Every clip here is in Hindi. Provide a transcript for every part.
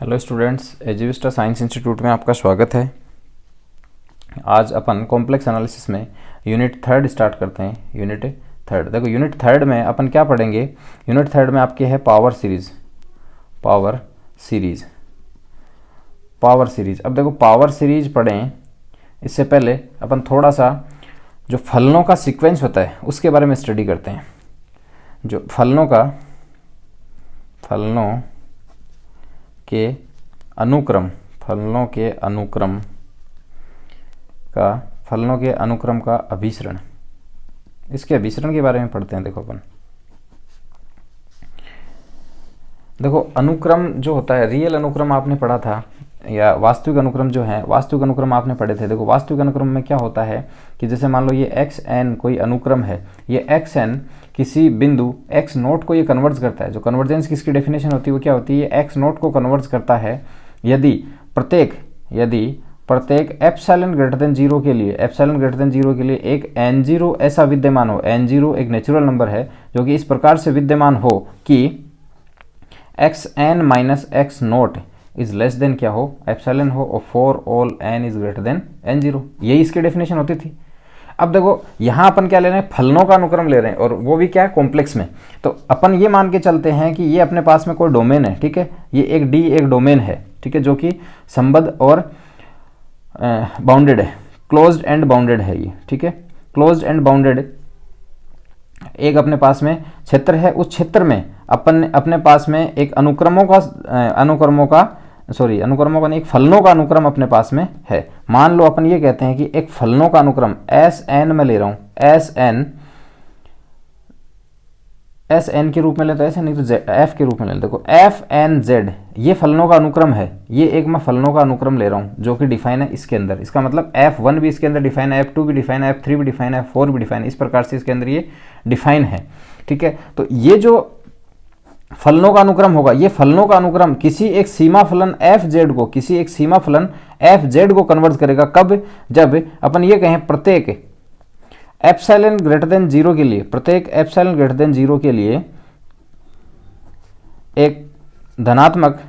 हेलो स्टूडेंट्स, एजुविस्टा साइंस इंस्टीट्यूट में आपका स्वागत है। आज अपन कॉम्प्लेक्स एनालिसिस में यूनिट थर्ड स्टार्ट करते हैं। यूनिट थर्ड, देखो यूनिट थर्ड में अपन क्या पढ़ेंगे। यूनिट थर्ड में आपके है पावर सीरीज। अब देखो पावर सीरीज पढ़ें इससे पहले अपन थोड़ा सा जो फलनों का सीक्वेंस होता है उसके बारे में स्टडी करते हैं। जो फलनों के अनुक्रम का अभिसरण, इसके अभिसरण के बारे में पढ़ते हैं। देखो अनुक्रम जो होता है, रियल अनुक्रम आपने पढ़ा था या वास्तविक अनुक्रम जो है, वास्तविक अनुक्रम आपने पढ़े थे। देखो वास्तविक अनुक्रम में क्या होता है कि जैसे मान लो ये xn कोई अनुक्रम है, ये xn किसी बिंदु x नोट को ये कन्वर्ज करता है। जो कन्वर्जेंस की इसकी डेफिनेशन होती है वो क्या होती है, ये x नोट को कन्वर्ज करता है यदि प्रत्येक एप्सिलॉन ग्रेटर देन जीरो के लिए एक n0 ऐसा विद्यमान हो। n0 एक नेचुरल नंबर है जो कि इस प्रकार से विद्यमान हो कि xn minus x note is less than क्या हो, एप्सिलॉन हो, और for all n is greater than n0। यही इसकी डेफिनेशन होती थी। अब देखो यहाँ अपन क्या ले रहे हैं, फलनों का अनुक्रम ले रहे हैं, और वो भी क्या है, कॉम्प्लेक्स में। तो अपन ये मान के चलते हैं कि ये अपने पास में कोई डोमेन है, ठीक है, ये एक डी एक डोमेन है, ठीक है, जो कि संबद्ध और बाउंडेड है, क्लोज्ड एंड बाउंडेड है ये, ठीक है, क्लोज्ड एंड बाउंडेड। एक अपने पास में क्षेत्र है, उस क्षेत्र में अपने पास में एक एक फलनों का अनुक्रम अपने पास में है। मान लो अपन ये कहते हैं कि एक फलनों का अनुक्रम Sn में ले रहा हूं, Sn के रूप में लेता है, ऐसे नहीं तो f के रूप में ले लेते। देखो fnz ये फलनों का अनुक्रम है, ये एक मैं फलनों का अनुक्रम ले रहा हूं जो कि डिफाइन है इसके अंदर। इसका मतलब f1 भी इसके अंदर डिफाइन है, f2 भी डिफाइन है, f3 भी डिफाइन है, f4 भी डिफाइन है, इस प्रकार से इसके अंदर ये डिफाइन है, ठीक है। तो ये जो फलनों का अनुक्रम होगा, ये फलनों का अनुक्रम किसी एक सीमा फलन fz को कन्वर्ट करेगा। कब? जब अपन ये कहें प्रत्येक एप्सिलॉन ग्रेटर देन जीरो के लिए एक धनात्मक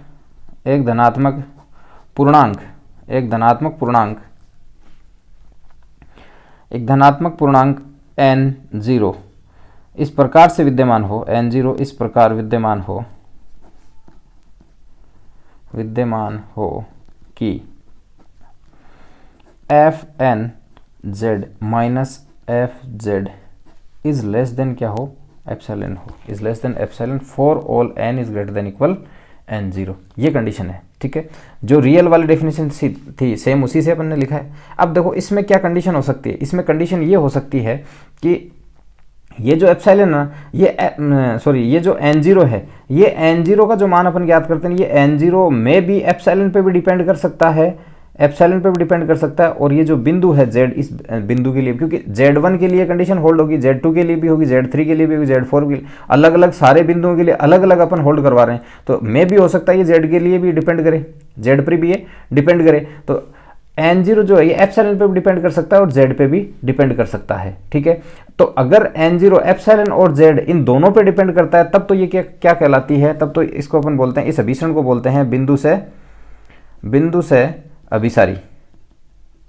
पूर्णांक n0 इस प्रकार से विद्यमान हो, n0 इस प्रकार विद्यमान हो कि fnz minus fz is less than क्या हो, एप्सिलॉन हो, is less than epsilon for all n is greater than equal n0। ये कंडीशन है, ठीक है। जो रियल वाली डेफिनेशन थी सेम उसी से अपन ने लिखा है। अब देखो इसमें क्या कंडीशन हो सकती है, इसमें कंडीशन ये हो सकती है कि ये जो एप्सिलॉन है, ये जो n0 है, ये n0 का जो मान अपन ज्ञात करते हैं, ये n0 में भी एप्सिलॉन पे भी डिपेंड कर सकता है, और ये जो बिंदु है z, इस बिंदु के लिए, क्योंकि z1 के लिए कंडीशन होल्ड होगी, z2 के लिए भी होगी, z3 के लिए भी होगी, z4 के लिए, अलग अलग सारे बिंदुओं के लिए अलग अलग अपन होल्ड करवा रहे हैं। तो में भी हो सकता है ये z के लिए भी डिपेंड करे, z पर भी ये डिपेंड करे। तो n0 जो है ये एप्सिलॉन पे भी डिपेंड कर सकता है और z पे भी डिपेंड कर सकता है, ठीक है। तो अगर n0 एप्सिलॉन और z इन दोनों पे डिपेंड करता है तब तो ये क्या कहलाती है, तब तो इसको अपन बोलते हैं, इस अभिसरण को बोलते हैं बिंदु से अभिसारी।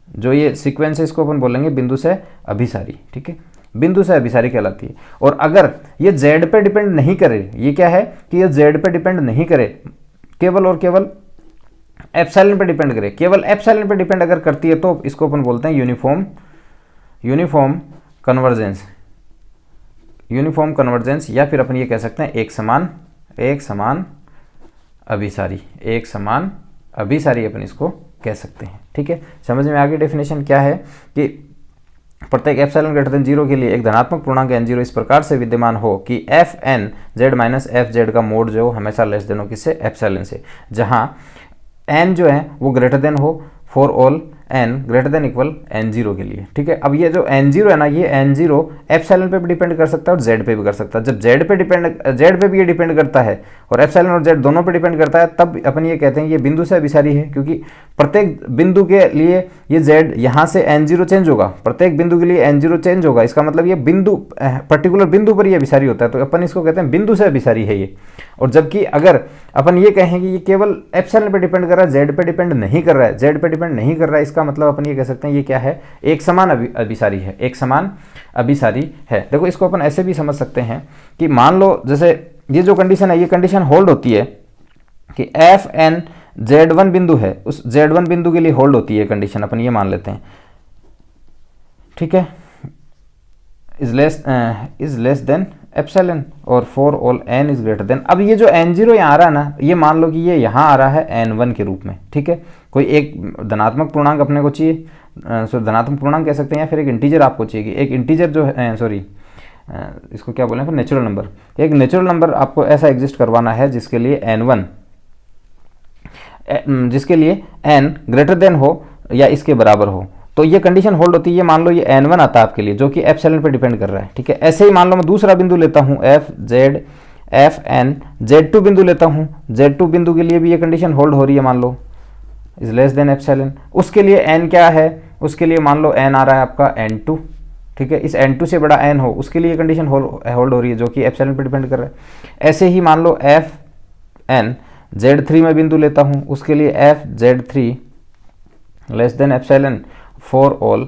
जो ये सीक्वेंस है इसको अपन बोलेंगे बिंदु से अभिसारी, ठीक है, बिंदु से अभिसारी कहलाती है। और अगर ये z पे डिपेंड नहीं करे, ये क्या है कि ये z पे डिपेंड नहीं करे, केवल और केवल एप्सिलॉन पे डिपेंड करे, केवल एप्सिलॉन पे डिपेंड अगर करती है तो इसको अपन बोलते हैं यूनिफॉर्म कन्वर्जेंस, या फिर अपन ये कह सकते हैं एक समान अभिसारी अपन इसको कह सकते हैं, ठीक है। समझ में आ गई डेफिनेशन क्या है कि प्रत्येक एप्सिलॉन ग्रेटर देन जीरो के लिए एक धनात्मक पूर्णांक n0 इस प्रकार से विद्यमान हो कि fnz माइनस fz का मोड जो हमेशा लेस देन हो किससे, एप्सिलॉन से, जहां n जो है वो ग्रेटर देन हो for all n greater than equal n0 के लिए, ठीक है। अब ये जो n0 है ना, ये n0 एप्सिलॉन पे भी डिपेंड कर सकता है और z पे भी कर सकता है। जब z पे भी ये डिपेंड करता है और एप्सिलॉन और z दोनों पे डिपेंड करता है, तब अपन ये कहते हैं ये बिंदु से अभिसारी है, क्योंकि प्रत्येक बिंदु के लिए ये z यहाँ से n0 चेंज होगा, प्रत्येक बिंदु के लिए n0 चेंज होगा। इसका मतलब ये बिंदु पर्टिकुलर बिंदु पर ये अभिसारी होता है, तो अपन इसको कहते हैं बिंदु से अभिसारी है ये। और जबकि अगर अपन ये कहें कि ये केवल एप्सिलॉन पे डिपेंड कर रहा है, z पे डिपेंड नहीं कर रहा है, z पे डिपेंड नहीं कर रहा है, इसका मतलब अपन ये कह सकते हैं ये क्या है, एक समान अभिसारी है, एक समान अभिसारी है। देखो इसको अपन ऐसे भी समझ सकते हैं कि मान लो जैसे ये जो कंडीशन है, ये कंडीशन होल्ड होती है कि एफ एन z1 बिंदु है, उस z1 बिंदु के लिए होल्ड होती है कंडीशन, अपन ये मान लेते हैं, ठीक है, इज लेस देन एप्सिलॉन और for all n is greater then. अब ये जो n0 यहाँ आ रहा है ना, ये मान लो कि ये यहाँ आ रहा है n1 के रूप में, ठीक है। कोई एक धनात्मक पूर्णांक अपने को चाहिए, धनात्मक पूर्णांक कह सकते हैं, या फिर एक इंटीजर आपको चाहिए कि एक इंटीजर जो है, इसको क्या बोलें फिर, नेचुरल नंबर। एक नेचुरल नंबर आपको ऐसा एग्जिस्ट करवाना है जिसके लिए n1, जिसके लिए n ग्रेटर देन हो या इसके बराबर हो, तो ये कंडीशन होल्ड होती है। ये मान लो ये n1 आता है आपके लिए, जो कि एप्सिलॉन पे डिपेंड कर रहा है, ठीक है। ऐसे ही मान लो मैं दूसरा बिंदु लेता हूँ एफ एन z2 बिंदु लेता हूँ, z2 बिंदु के लिए भी ये कंडीशन होल्ड हो रही है, मान लो इज लेस देन एप्सिलॉन। उसके लिए n क्या है, उसके लिए मान लो n आ रहा है आपका n2, ठीक है। इस n2 से बड़ा n हो, उसके लिए कंडीशन होल्ड हो रही है, जो कि एप्सिलॉन पे डिपेंड कर रहा है। ऐसे ही मान लो एफ एन z3 में बिंदु लेता हूँ, उसके लिए F z3 less than epsilon for all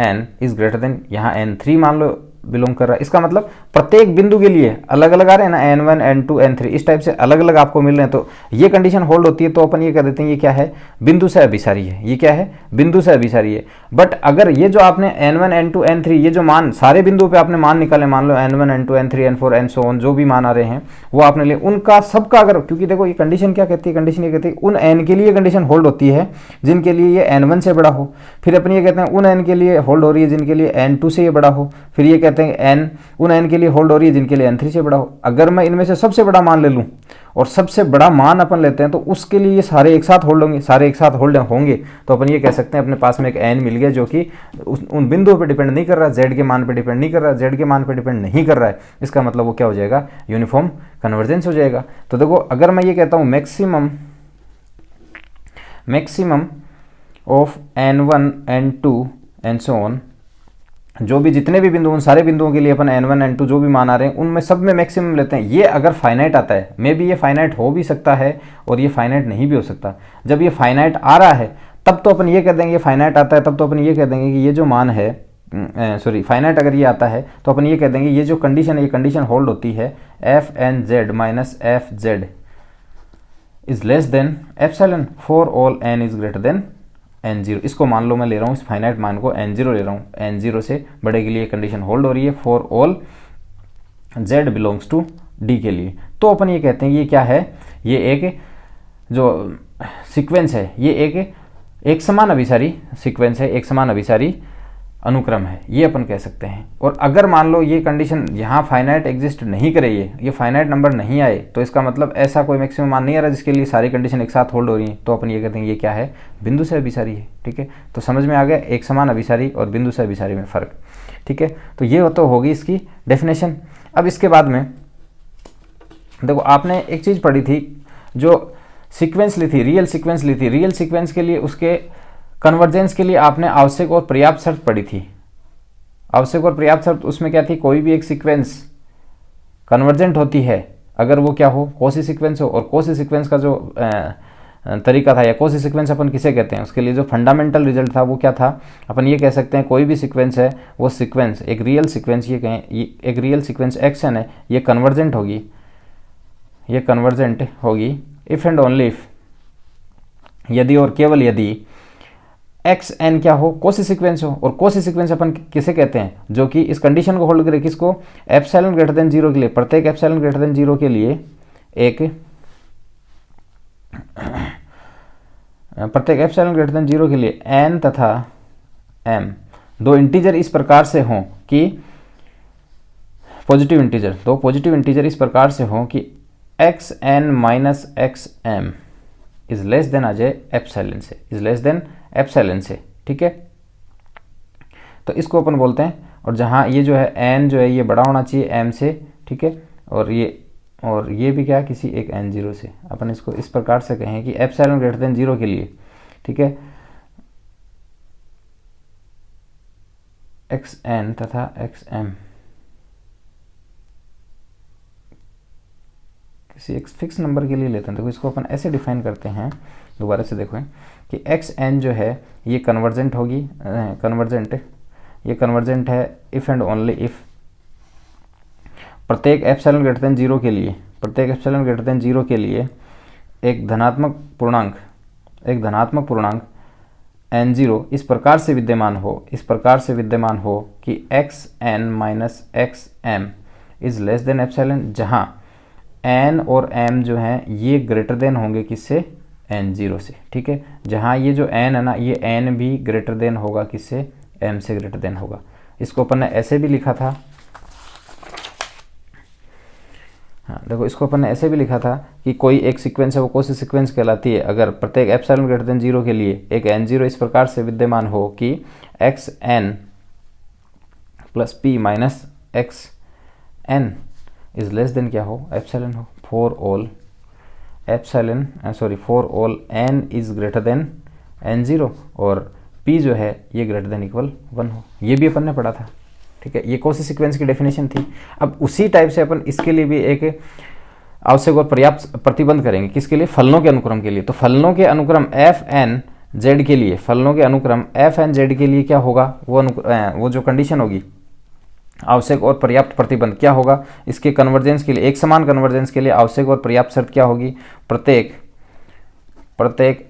n is greater then, यहाँ n3 मान लो बिलोंग कर रहा है। इसका मतलब प्रत्येक बिंदु के लिए अलग अलग आ रहे हैं ना, n1 n2 n3 इस टाइप से अलग अलग आपको मिल रहे हैं, तो ये कंडीशन होल्ड होती है, तो अपन ये कह देते हैं ये क्या है, बिंदु से अभिसारी है, ये क्या है, बिंदु से अभिसारी है। बट अगर ये जो आपने n1 n2 n3 ये जो मान सारे बिंदुओं पे आपने मान निकाले, मान लो n1 n2 n3 n4 and so on, जो भी मान आ रहे हैं वो आपने लिए, उनका सबका अगर, क्योंकि देखो ये कंडीशन क्या कहती है, कंडीशन ये कहती है उन n के लिए कंडीशन होल्ड होती है जिनके लिए ये n1 से बड़ा हो, फिर अपन ये कहते हैं उन n के लिए होल्ड हो रही है जिनके लिए n2 से ये बड़ा हो, फिर ये कहते हैं n उन n के लिए होल्ड हो रही है जिनके लिए n3 से बड़ा हो। अगर मैं इनमें से सबसे बड़ा मान ले लूं और सबसे बड़ा मान अपन लेते हैं, तो उसके लिए ये सारे एक साथ होल्ड होंगे, सारे एक साथ होल्ड होंगे, तो अपन ये कह सकते हैं अपने पास में एक n मिल गया, जो कि उन बिंदुओं पे डिपेंड नहीं कर रहा, z के मान पे डिपेंड नहीं कर रहा, z के मान पे डिपेंड नहीं कर रहा है। इसका मतलब वो क्या हो जाएगा, यूनिफॉर्म कन्वर्जेंस हो जाएगा। तो देखो अगर मैं ये कहता हूँ maximum of n1 n2 and so on, जो भी जितने भी बिंदु, उन सारे बिंदुओं के लिए अपन n1 n2 जो भी मान आ रहे हैं उनमें सब में मैक्सिमम लेते हैं। ये अगर फाइनाइट आता है, मे बी ये फाइनाइट हो भी सकता है और ये फाइनाइट नहीं भी हो सकता। जब ये फाइनाइट आ रहा है तब तो अपन ये कह देंगे, फाइनाइट आता है तब तो अपन ये कह देंगे कि ये जो मान है, फाइनाइट अगर ये आता है तो अपन ये कह देंगे ये जो कंडीशन है, ये कंडीशन होल्ड होती है F N Z minus F Z is less than epsilon for all n is greater than n0। इसको मान लो मैं ले रहा हूँ, इस फाइनाइट मान को n0 ले रहा हूँ, n0 से बड़े के लिए कंडीशन होल्ड हो रही है for all z belongs to d के लिए। तो अपन ये कहते हैं ये क्या है, ये एक जो सीक्वेंस है, ये एक समान अभिसारी सीक्वेंस है, एक समान अभिसारी अनुक्रम है, ये अपन कह सकते हैं। और अगर मान लो ये कंडीशन यहाँ फाइनाइट एग्जिस्ट नहीं करे, ये फाइनाइट नंबर नहीं आए, तो इसका मतलब ऐसा कोई मैक्सिमम मान नहीं आ रहा जिसके लिए सारी कंडीशन एक साथ होल्ड हो रही है, तो अपन ये कहते हैं ये क्या है, बिंदु से अभिसारी है। ठीक है, तो समझ में आ गया एक समान अभिसारी और बिंदु से अभिसारी में फ़र्क। ठीक है, तो ये तो होगी इसकी डेफिनेशन। अब इसके बाद में देखो आपने एक चीज़ पढ़ी थी, जो सीक्वेंस ली थी, रियल सीक्वेंस ली थी। रियल सीक्वेंस के लिए उसके कन्वर्जेंस के लिए आपने आवश्यक और पर्याप्त शर्त पढ़ी थी। आवश्यक और पर्याप्त शर्त उसमें क्या थी, कोई भी एक सीक्वेंस कन्वर्जेंट होती है अगर वो क्या हो, कॉची सीक्वेंस हो। और कॉची सीक्वेंस का जो तरीका था, या कॉची सीक्वेंस अपन किसे कहते हैं, उसके लिए जो फंडामेंटल रिजल्ट था वो क्या था, अपन ये कह सकते हैं कोई भी सीक्वेंस है वो सीक्वेंस एक रियल सीक्वेंस, ये कहें एक रियल सीक्वेंस एक्शन है, ये कन्वर्जेंट होगी, ये कन्वर्जेंट होगी इफ़ एंड ओनली इफ, यदि और केवल यदि एक्स एन क्या हो, कॉची सीक्वेंस हो। और कॉची सीक्वेंस अपन किसे कहते हैं, जो कि इस कंडीशन को होल्ड करे, किसको, एप्सिलॉन ग्रेटर देन 0 के लिए, प्रत्येक एप्सिलॉन ग्रेटर देन 0 के लिए एक प्रत्येक एप्सिलॉन ग्रेटर देन 0 के लिए एन तथा एम दो इंटीजर इस प्रकार से हों कि पॉजिटिव इंटीजर, दो पॉजिटिव इंटीजर इस प्रकार से हों कि x n minus x m is less than आ जाए एप्सिलॉन से, इज लेस देन एप्सिलॉन से। ठीक है। तो इसको अपन बोलते हैं, और जहाँ ये जो है n जो है ये बड़ा होना चाहिए m से, ठीक है, और ये भी क्या किसी एक n0 से। अपन इसको इस प्रकार से कहें कि एप्सिलॉन ग्रेटर देन 0 के लिए, ठीक है, xn तथा xm किसी एक फिक्स नंबर के लिए लेते हैं। देखो इसको अपन ऐसे डिफाइन करते हैं, दोबारा से देखो कि xn जो है ये कन्वर्जेंट होगी, ये कन्वर्जेंट है इफ़ एंड ओनली इफ़ प्रत्येक एप्सिलॉन ग्रेटर देन 0 के लिए, प्रत्येक एप्सिलॉन ग्रेटर देन 0 के लिए एक धनात्मक पूर्णांक n0 इस प्रकार से विद्यमान हो कि xn minus xm is less than epsilon, जहाँ n और m जो हैं ये ग्रेटर देन होंगे किससे, n0 से, ठीक है। जहाँ ये जो n है ना, ये n भी ग्रेटर देन होगा किससे, m से ग्रेटर देन होगा। इसको अपन ने ऐसे भी लिखा था, हाँ देखो इसको अपन ने ऐसे भी लिखा था कि कोई एक सीक्वेंस है वो कौन सी सीक्वेंस कहलाती है, अगर प्रत्येक एप्सिलॉन ग्रेटर देन 0 के लिए एक n0 इस प्रकार से विद्यमान हो कि xn plus p minus xn is less than क्या हो, एप्सिलॉन हो, for all n is greater than n0 और p जो है ये ग्रेटर देन इक्वल 1 हो। ये भी अपन ने पढ़ा था, ठीक है। ये कौन सी सीक्वेंस की डेफिनेशन थी। अब उसी टाइप से अपन इसके लिए भी एक आवश्यक और पर्याप्त प्रतिबंध करेंगे, किसके लिए, फलनों के अनुक्रम के लिए। तो फलनों के अनुक्रम f(n)z के लिए, फलनों के अनुक्रम f(n)z के लिए क्या होगा, वो जो कंडीशन होगी, आवश्यक और पर्याप्त प्रतिबंध क्या होगा, इसके कन्वर्जेंस के लिए, एक समान कन्वर्जेंस के लिए आवश्यक और पर्याप्त शर्त क्या होगी, प्रत्येक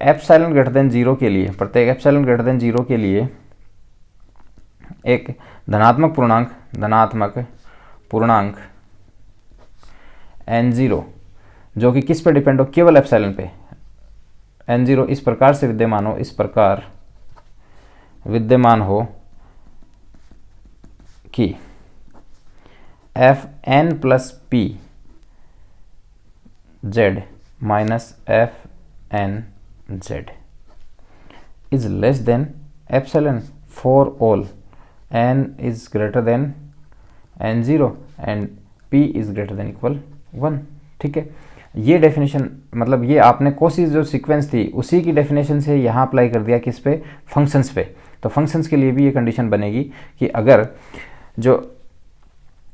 एप्सिलॉन ग्रेटर देन 0 के लिए, प्रत्येक एप्सिलॉन ग्रेटर देन 0 के लिए एक धनात्मक पूर्णांक n0 जो कि किस पे डिपेंड हो, केवल एप्सिलॉन पे, n0 इस प्रकार से विद्यमान हो कि fn plus p z minus fnz is less than epsilon for all n is greater than n0 and p is greater than equal 1, ठीक है। ये डेफिनेशन मतलब ये आपने कोसी जो सीक्वेंस थी उसी की डेफिनेशन से यहाँ अप्लाई कर दिया किस पे, फंक्शंस पे। तो फंक्शंस के लिए भी ये कंडीशन बनेगी कि अगर जो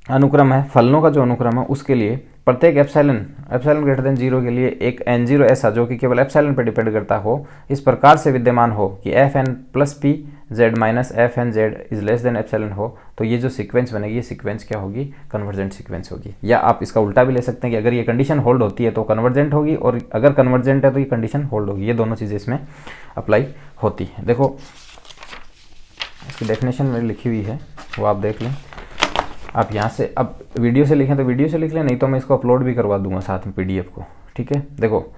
अनुक्रम है, फलनों का जो अनुक्रम है, उसके लिए प्रत्येक एप्सिलॉन ग्रेटर देन 0 के लिए एक n0 ऐसा जो कि केवल एप्सिलॉन पर डिपेंड करता हो, इस प्रकार से विद्यमान हो कि fn plus p z minus fnz is less than epsilon हो, तो ये जो सीक्वेंस बनेगी, ये सीक्वेंस क्या होगी, कन्वर्जेंट सीक्वेंस होगी। या आप इसका उल्टा भी ले सकते हैं कि अगर ये कंडीशन होल्ड होती है तो कन्वर्जेंट होगी, और अगर कन्वर्जेंट है तो ये कंडीशन होल्ड होगी। ये दोनों चीज़ें इसमें अप्लाई होती है। देखो इसकी डेफिनेशन में लिखी हुई है, वो आप देख लें। आप यहाँ से अब वीडियो से लिखें तो वीडियो से लिख लें, नहीं तो मैं इसको अपलोड भी करवा दूंगा साथ में PDF को, ठीक है। देखो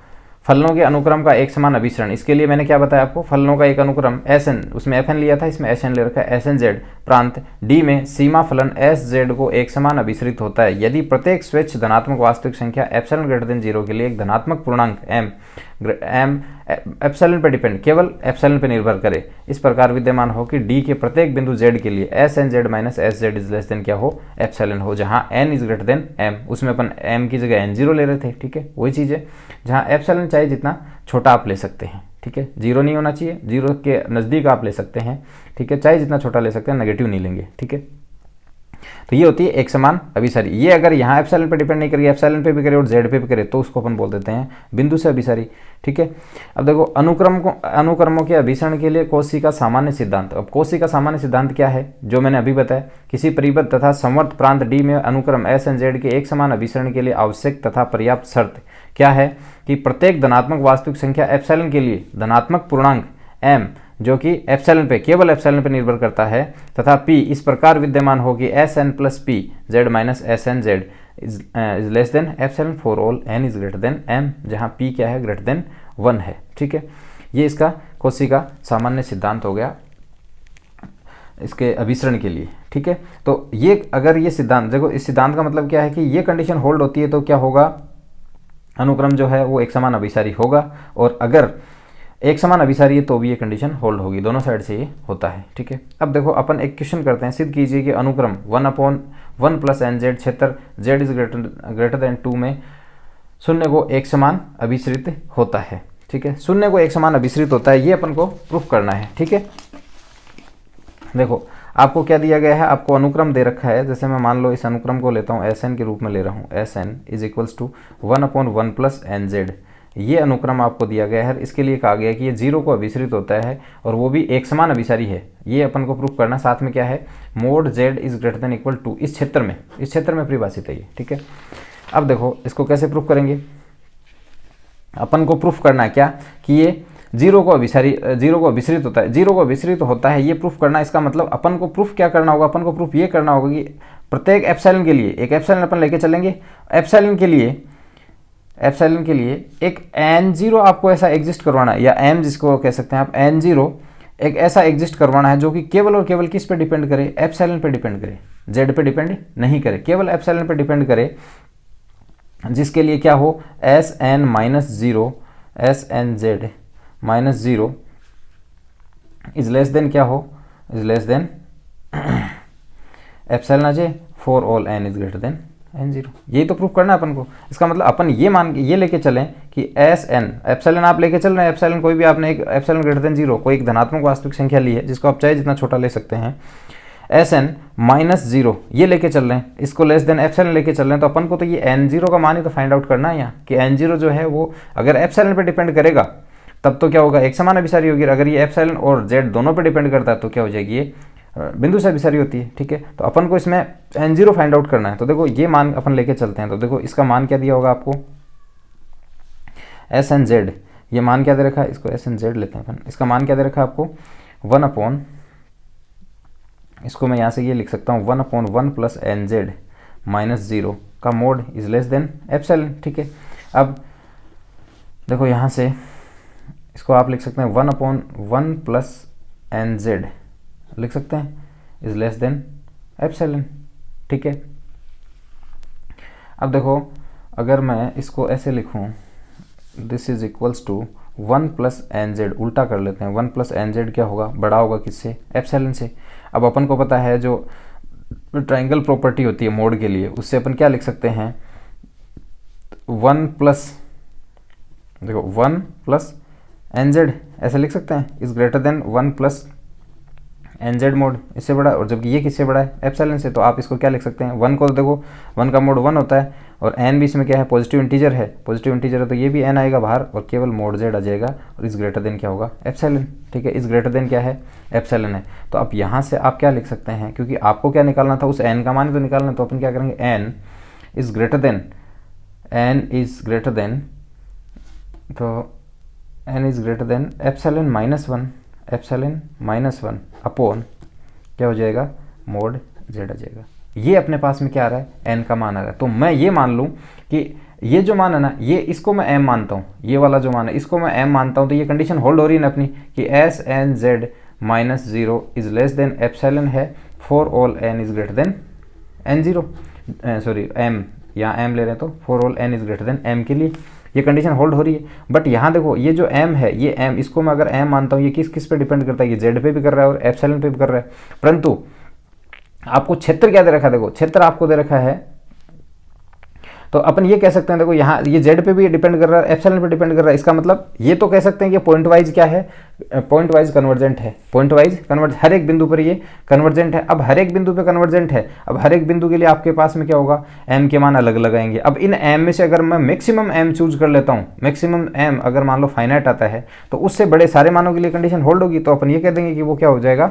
फलनों के अनुक्रम का एक समान अभिसरण, इसके लिए मैंने क्या बताया आपको, फलनों का एक अनुक्रम Sn, उसमें Fn लिया था, इसमें Sn ले रखा है, Snz प्रांत D में सीमा फलन Sz को एक समान अभिसरित होता है यदि प्रत्येक स्वच्छ धनात्मक वास्तविक संख्या एप्सिलॉन ग्रेटर देन 0 के लिए एक धनात्मक पूर्णांक m एप्सिलॉन पर डिपेंड, केवल एप्सिलॉन पर निर्भर करे, इस प्रकार विद्यमान हो कि D के प्रत्येक बिंदु Z के लिए Snz minus Sz is less than क्या हो, एप्सिलॉन हो, जहाँ n is greater than m। उसमें अपन m की जगह n0 ले रहे थे, ठीक है। वही चीज़ है, जहाँ एप्सिलॉन चाहे जितना छोटा आप ले सकते हैं, ठीक है, 0 नहीं होना चाहिए, 0 के नज़दीक आप ले सकते हैं, ठीक है, चाहे जितना छोटा ले सकते हैं, नेगेटिव नहीं लेंगे, ठीक है। तो ये होती है एक समान अभिसारी। ये अगर यहाँ एप्सिलॉन पे डिपेंड नहीं करेगी, एप्सिलॉन पे भी करे और जेड पे भी करे, तो उसको अपन बोल देते हैं बिंदु से अभिसारी, ठीक है। अब देखो अनुक्रमों के अभिसरण के लिए कौशी का सामान्य सिद्धांत। अब कौशी का सामान्य सिद्धांत क्या है, जो मैंने अभी बताया, किसी परिबद्ध तथा संवर्त प्रांत D में अनुक्रम SNZ के एक समान अभिसरण के लिए आवश्यक तथा पर्याप्त शर्त क्या है कि प्रत्येक धनात्मक वास्तविक संख्या एप्सिलॉन के लिए धनात्मक पूर्णांक m जो कि एप्सिलॉन पे, केवल एप्सिलॉन पे निर्भर करता है, तथा p इस प्रकार विद्यमान हो कि Sn plus p z minus SNZ is less than epsilon for all n is greater than m, जहाँ p क्या है, ग्रेटर देन 1 है, ठीक है। ये इसका कौशी का सामान्य सिद्धांत हो गया इसके अभिसरण के लिए, ठीक है। तो ये अगर ये सिद्धांत, देखो इस सिद्धांत का मतलब क्या है कि ये कंडीशन होल्ड होती है तो क्या होगा, अनुक्रम जो है वो एक समान अभिसारी होगा। और अगर एक समान अभिसारी है तो भी ये कंडीशन होल्ड होगी, दोनों साइड से ये होता है। ठीक है, अब देखो अपन एक क्वेश्चन करते हैं, सिद्ध कीजिए कि अनुक्रम 1/1 + nz क्षेत्र z इज ग्रेटर देन 2 में शून्य को एक समान अभिसरित होता है। ठीक है, शून्य को एक समान अभिसरित होता है, ये अपन को प्रूफ करना है। ठीक है, देखो आपको क्या दिया गया है, आपको अनुक्रम दे रखा है। जैसे मैं मान लो इस अनुक्रम को लेता हूँ Sn के रूप में ले रहा हूँ, Sn is equals to 1/1 + nz। ये अनुक्रम आपको दिया गया है। इसके लिए कहा गया है कि ये 0 को अभिसरित होता है और वो भी एक समान अभिसारी है। ये अपन को प्रूफ करना, साथ में क्या है, mod z is greater than equal to, इस क्षेत्र में परिभाषित है ये। ठीक है, अब देखो इसको कैसे प्रूफ करेंगे, अपन को प्रूफ करना है क्या कि ये 0 को अभिसरित होता है, 0 को अभिसरित होता है, ये प्रूफ करना। इसका मतलब अपन को प्रूफ क्या करना होगा, अपन को प्रूफ ये करना होगा कि प्रत्येक एप्सिलॉन के लिए एक एप्सिलॉन अपन लेके चलेंगे। एप्सिलॉन के लिए एक n0 आपको ऐसा एग्जिस्ट करवाना है, या m जिसको कह सकते हैं आप, n0 एक ऐसा एग्जिस्ट करवाना है जो कि केवल और केवल किस पे डिपेंड करे, एप्सिलॉन पे डिपेंड करे, z पे डिपेंड नहीं करे, केवल एप्सिलॉन पे डिपेंड करे, जिसके लिए क्या हो, Sn-0 Snz -0 is less than क्या हो, is less than epsilon j for all n is greater than n0। यही तो प्रूफ करना है अपन को। इसका मतलब अपन ये लेके चलें कि Sn एप्सिलॉन आप लेके चल रहे हैं, एप्सिलॉन कोई भी आपने एक एप्सिलॉन ग्रेटर देन 0 कोई एक धनात्मक वास्तविक संख्या ली है, जिसको आप चाहे जितना छोटा ले सकते हैं, Sn -0 ये लेके चल रहे हैं, इसको लेस देन एप्सिलॉन लेके चल रहे हैं, तो अपन को तो ये n0 का मान ही तो फाइंड आउट करना है यहाँ कि n0 जो है वो अगर एप्सिलॉन पे डिपेंड करेगा तब तो क्या होगा, एक समान अभिसारी होगी। अगर ये एप्सिलॉन और z दोनों पे डिपेंड करता है तो क्या हो जाएगी, ये बिंदु से अभिसारी होती है। ठीक है, तो अपन को इसमें n0 फाइंड आउट करना है। तो देखो ये मान अपन लेके चलते हैं, तो देखो इसका मान क्या दिया होगा आपको, Snz, ये मान क्या दे रखा है, इसको Snz लेते हैं अपन, इसका मान क्या दे रखा है आपको, 1/, इसको मैं यहाँ से ये लिख सकता हूँ 1/1 + nz -0 का mode is less than epsilon. ठीक है, अब देखो यहाँ से इसको आप लिख सकते हैं 1/1 + nz लिख सकते हैं इज लेस देन एप्सिलॉन। ठीक है, अब देखो अगर मैं इसको ऐसे लिखूं, this is equals to 1 + nz, उल्टा कर लेते हैं, 1 + nz क्या होगा, बड़ा होगा किससे, एप्सिलॉन से। अब अपन को पता है जो ट्रायंगल प्रॉपर्टी होती है मोड के लिए, उससे अपन क्या लिख सकते हैं, 1 + nz ऐसे लिख सकते हैं, is greater then 1 + nz mode, इससे बड़ा, और जबकि ये किससे बड़ा है, एप्सिलॉन से। तो आप इसको क्या लिख सकते हैं, 1 को देखो 1 का मोड 1 होता है और n भी इसमें क्या है, पॉजिटिव इंटीजर है, तो ये भी n आएगा बाहर और केवल मोड z आ जाएगा और इस ग्रेटर देन क्या होगा, एप्सिलॉन। ठीक है, इस ग्रेटर देन क्या है, एप्सिलॉन है। तो अब यहाँ से आप क्या लिख सकते हैं, क्योंकि आपको क्या निकालना था, उस n का मान तो निकालना, तो अपन क्या करेंगे, n is greater then epsilon -1 upon क्या हो जाएगा, मोड z आ जाएगा। ये अपने पास में क्या आ रहा है, n का मान आ रहा है। तो मैं ये मान लूँ कि ये जो मान है ना, ये इसको मैं m मानता हूँ, ये वाला जो मान है इसको मैं m मानता हूँ, तो ये कंडीशन होल्ड हो रही है ना अपनी कि Snz -0 is less than epsilon है for all n is greater than n0, sorry m, यहाँ m ले रहे हैं तो for all n is greater than m के लिए ये कंडीशन होल्ड हो रही है। बट यहाँ देखो ये जो m है, ये m, इसको मैं अगर m मानता हूँ, ये किस पे डिपेंड करता है, ये z पे भी कर रहा है और एप्सिलॉन पे भी कर रहा है। परंतु आपको क्षेत्र क्या दे रखा है, देखो क्षेत्र आपको दे रखा है, तो अपन ये कह सकते हैं, देखो यहाँ ये z पे भी डिपेंड कर रहा है, एप्सिलॉन पे डिपेंड कर रहा है। इसका मतलब ये तो कह सकते हैं कि पॉइंट वाइज क्या है, पॉइंट वाइज कन्वर्जेंट है, हर एक बिंदु पर ये कन्वर्जेंट है। अब हर एक बिंदु पे कन्वर्जेंट है, अब हर एक बिंदु के लिए आपके पास में क्या होगा, m के मान अलग लगाएंगे। अब इन m में से अगर मैं मैक्सिमम m चूज कर लेता हूँ, मैक्सिमम m अगर मान लो फाइनाइट आता है, तो उससे बड़े सारे मानों के लिए कंडीशन होल्ड होगी। तो अपन ये कह देंगे कि वो क्या हो जाएगा,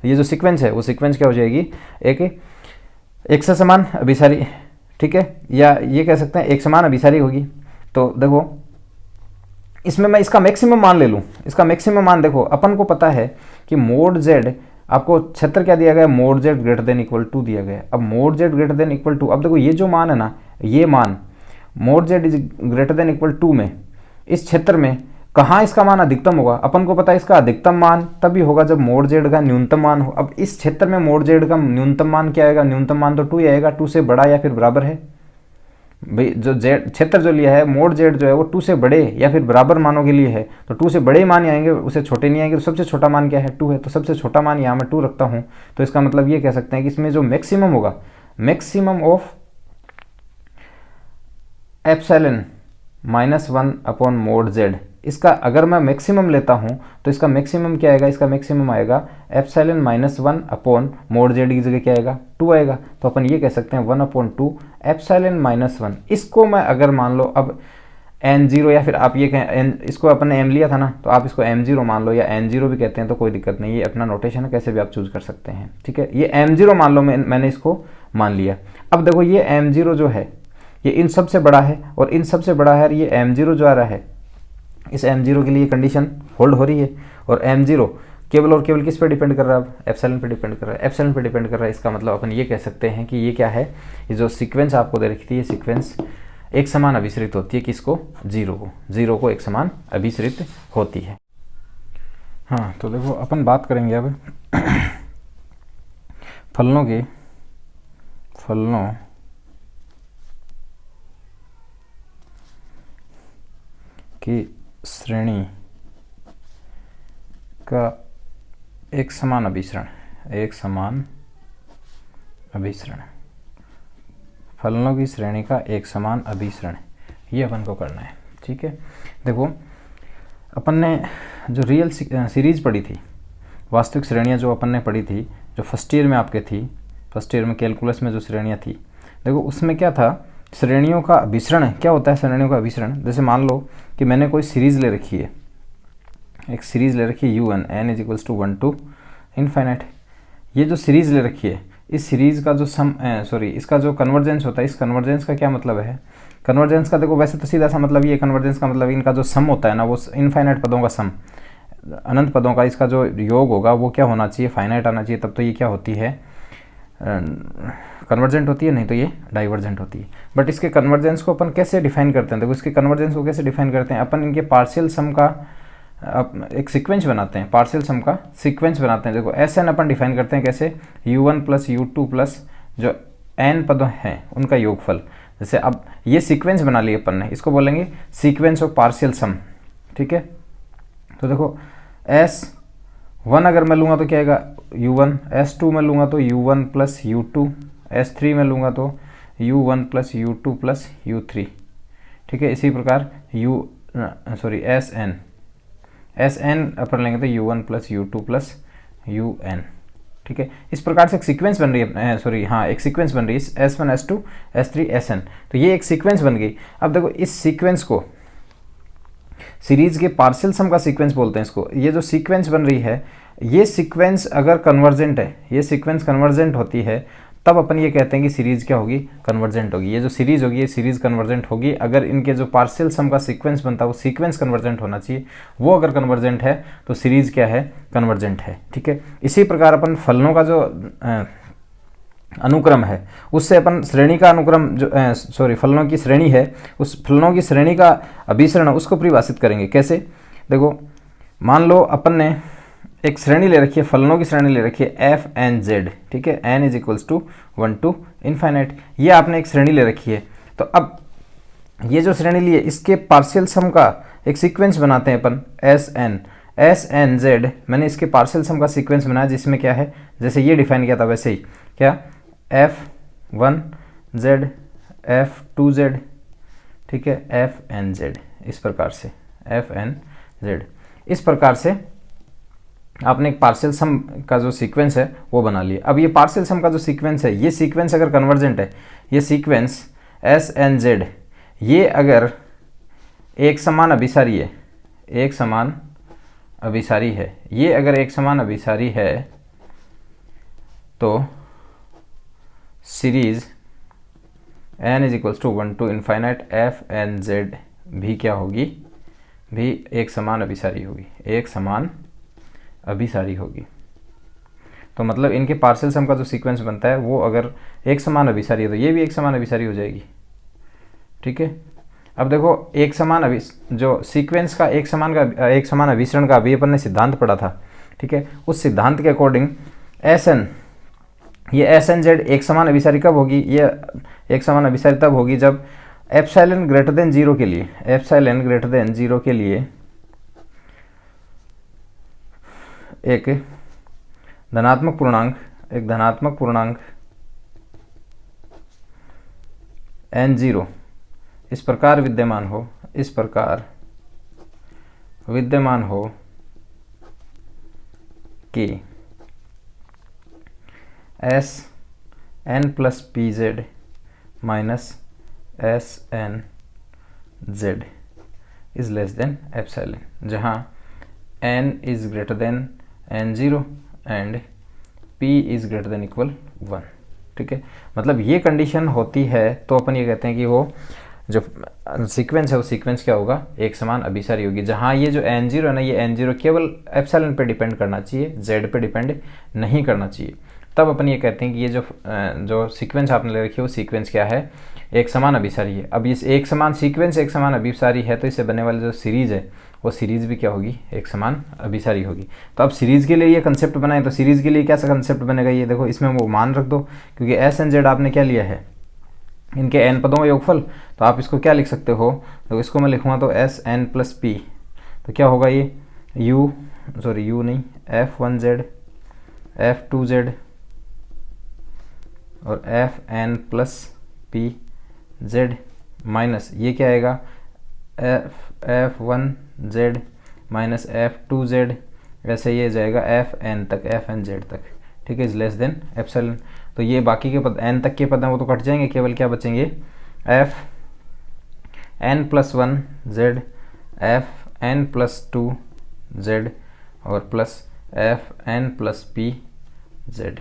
ये जो सिक्वेंस है वो सिक्वेंस क्या हो जाएगी, एक से समान अभिसारी। ठीक है, या ये कह सकते हैं एक समान अभिसारी होगी। तो देखो इसमें मैं इसका मैक्सिमम मान ले लूँ, इसका मैक्सिमम मान देखो अपन को पता है कि मोड z, आपको क्षेत्र क्या दिया गया, mod z greater than equal to दिया गया। अब mod z greater than equal to, अब देखो ये जो मान है ना, ये मान mod z is greater than equal to में, इस क्षेत्र में कहाँ इसका मान अधिकतम होगा, अपन को पता है इसका अधिकतम मान तभी होगा जब मोड z का न्यूनतम मान हो। अब इस क्षेत्र में मोड z का न्यूनतम मान क्या आएगा, न्यूनतम मान तो 2 ही आएगा, 2 से बड़ा या फिर बराबर है, भाई जो जेड क्षेत्र जो लिया है मोड जेड जो है वो 2 से बड़े या फिर बराबर मानों के लिए है, तो 2 से बड़े मान आएंगे, उसे छोटे नहीं आएंगे। तो सबसे छोटा मान क्या है, 2 है, तो सबसे छोटा मान यहाँ मैं 2 रखता हूँ। तो इसका मतलब ये कह सकते हैं कि इसमें जो मैक्सिमम होगा, maximum of epsilon -1 upon mode Z, इसका अगर मैं मैक्सिमम लेता हूं तो इसका मैक्सिमम क्या आएगा, इसका मैक्सिमम आएगा एप्सिलॉन -1 अपॉन मोड जेड की जगह क्या आएगा, 2 आएगा। तो अपन ये कह सकते हैं 1/2 एप्सिलॉन -1। इसको मैं अगर मान लो अब n0, या फिर आप ये कहें इसको अपन ने m लिया था ना, तो आप इसको m0 मान लो या n0 भी कहते हैं तो कोई दिक्कत नहीं, ये अपना नोटेशन है, कैसे भी आप चूज कर सकते हैं। ठीक है, ये m0 मान लो, मैंने इसको मान लिया। अब देखो ये m0 जो है ये इन सब से बड़ा है और इन सब से बड़ा है, और ये m0 जो आ रहा है, इस m0 के लिए कंडीशन होल्ड हो रही है। और m0 केवल और केवल किस पे डिपेंड कर रहा है, एप्सिलॉन पे डिपेंड कर रहा है, एप्सिलॉन पे डिपेंड कर रहा है। इसका मतलब अपन ये कह सकते हैं कि ये क्या है, ये जो सीक्वेंस आपको दे रखी थी, ये सीक्वेंस एक समान अभिसरित होती है किसको, जीरो को एक समान अभिसरित होती है। हाँ, तो देखो अपन बात करेंगे अब फलनों की श्रेणी का एक समान अभिसरण, फलनों की श्रेणी का एक समान अभिसरण, ये अपन को करना है। ठीक है, देखो अपन ने जो रियल सीरीज पढ़ी थी, वास्तविक श्रेणियाँ जो अपन ने पढ़ी थी, जो फर्स्ट ईयर में आपके थी, फर्स्ट ईयर में कैलकुलस में जो श्रेणियाँ थी, देखो उसमें क्या था, श्रेणियों का अभिसरण क्या होता है, श्रेणियों का अभिसरण। जैसे मान लो कि मैंने कोई सीरीज ले रखी है, एक सीरीज ले रखी है UN n = 1 to इनफाइनाइट। ये जो सीरीज ले रखी है, इस सीरीज का जो इसका जो कन्वर्जेंस होता है, इस कन्वर्जेंस का क्या मतलब है, कन्वर्जेंस का देखो वैसे तो सीधा सा मतलब ये कन्वर्जेंस का मतलब इनका जो सम होता है ना, वो इनफाइनाइट पदों का सम, अनंत पदों का इसका जो योग होगा वो क्या होना चाहिए, फाइनाइट आना चाहिए, तब तो ये क्या होती है, कन्वर्जेंट होती है, नहीं तो ये डाइवर्जेंट होती है। बट इसके कन्वर्जेंस को अपन कैसे डिफाइन करते हैं, देखो इसके कन्वर्जेंस को कैसे डिफाइन करते हैं, अपन इनके पार्शियल सम का एक सीक्वेंस बनाते हैं, पार्शियल सम का सीक्वेंस बनाते हैं। देखो Sn अपन डिफाइन करते हैं कैसे, U1 + U2 प्लस जो n पद हैं उनका योगफल। जैसे अब ये सीक्वेंस बना लिया अपन ने, इसको बोलेंगे सीक्वेंस ऑफ पार्शियल सम। ठीक है, तो देखो S1 अगर मैं लूँगा तो क्या आएगा, U1, S2 में लूँगा तो U1 + U2, S3 में लूँगा तो U1 + U2 + U3। ठीक है, इसी प्रकार Sn अपन लेंगे तो U1 + U2 + UN। ठीक है, इस प्रकार से एक सीक्वेंस बन रही है, एक सीक्वेंस बन रही है S1 S2 S3 Sn, तो ये एक सीक्वेंस बन गई। अब देखो इस सीक्वेंस को सीरीज के पार्शियल सम का सीक्वेंस बोलते हैं इसको। ये जो सीक्वेंस बन रही है, ये सीक्वेंस अगर कन्वर्जेंट है, ये सीक्वेंस कन्वर्जेंट होती है, तब अपन ये कहते हैं कि सीरीज क्या होगी, कन्वर्जेंट होगी। ये जो सीरीज होगी ये सीरीज कन्वर्जेंट होगी अगर इनके जो पार्शियल सम का सीक्वेंस बनता है वो सीक्वेंस कन्वर्जेंट होना चाहिए, वो अगर कन्वर्जेंट है तो सीरीज क्या है, कन्वर्जेंट है। ठीक है, इसी प्रकार अपन फलनों का जो अनुक्रम है उससे अपन श्रेणी का अनुक्रम जो फलनों की श्रेणी है, उस फलनों की श्रेणी का अभिसरण उसको परिभाषित करेंगे। कैसे, देखो मान लो अपन ने एक श्रेणी ले रखी है, फलनों की श्रेणी ले रखी है f(n)z। ठीक है, n = 1 to इनफाइनाइट, ये आपने एक श्रेणी ले रखी है। तो अब ये जो श्रेणी ली है इसके पार्शियल सम का एक सीक्वेंस बनाते हैं अपन, Snz। मैंने इसके पार्शियल सम का सीक्वेंस बनाया जिसमें क्या है, जैसे ये डिफाइन किया था वैसे ही, क्या f1z f2z, ठीक है, fnz, इस प्रकार से fnz, इस प्रकार से आपने एक पार्शियल सम का जो सीक्वेंस है वो बना लिया। अब ये पार्शियल सम का जो सीक्वेंस है, ये सीक्वेंस अगर कन्वर्जेंट है, ये सीक्वेंस Snz ये अगर एक समान अभिसारी है, एक समान अभिसारी है, ये अगर एक समान अभिसारी है तो series n = 1 to infinite fnz भी क्या होगी, भी एक समान अभिसारी होगी, एक समान अभिसारी होगी। तो मतलब इनके पार्शियल सम का जो सीक्वेंस बनता है वो अगर एक समान अभिसारी है तो ये भी एक समान अभिसारी हो जाएगी। ठीक है, अब देखो एक समान जो सीक्वेंस का एक समान अभिसरण का अभी अपन ने सिद्धांत पढ़ा था। ठीक है, उस सिद्धांत के अकॉर्डिंग ये Snz एक समान अभिसारी कब होगी, ये एक समान अभिसारी तब होगी जब एप्सिलॉन ग्रेटर देन जीरो के लिए, एप्सिलॉन ग्रेटर देन जीरो के लिए एक धनात्मक पूर्णांक n0 इस प्रकार विद्यमान हो कि S N plus P Z minus S N Z is less than epsilon, जहाँ n is greater than n0 and p is greater than equal 1। ठीक है, मतलब ये कंडीशन होती है तो अपन ये कहते हैं कि वो जो सीक्वेंस है वो सीक्वेंस क्या होगा, एक समान अभिसारी होगी। जहाँ ये जो n0 है ना, ये n0 केवल एप्सिलॉन पे डिपेंड करना चाहिए, z पे डिपेंड नहीं करना चाहिए। तब अपन ये कहते हैं कि ये जो सीक्वेंस आपने ले रखी है वो सीक्वेंस क्या है, एक समान अभिसारी है। अब इस एक समान सीक्वेंस एक समान अभिसारी है तो इससे बनने वाली जो सीरीज है वो सीरीज भी क्या होगी, एक समान अभिसारी होगी। तो अब सीरीज के लिए ये कंसेप्ट बनाए तो सीरीज के लिए कैसा कंसेप्ट बनेगा, ये देखो इसमें वो मान रख दो, क्योंकि एस एन जेड आपने क्या लिया है, इनके एन पदों का योगफल। तो आप इसको क्या लिख सकते हो, तो इसको मैं लिखूँगा तो एस एन प्लस पी, तो क्या होगा ये यू नहीं f one z f two z और F n plus P Z minus ये क्या आएगा f one z minus f two z, वैसे ये जाएगा एफ एन तक, एफ एन जेड तक। ठीक है, इज लेस देन एप्सिलॉन। तो ये बाकी के पद एन तक के पद हैं वो तो कट जाएंगे, केवल क्या बचेंगे f n plus one z f n plus two z और plus F n plus P z.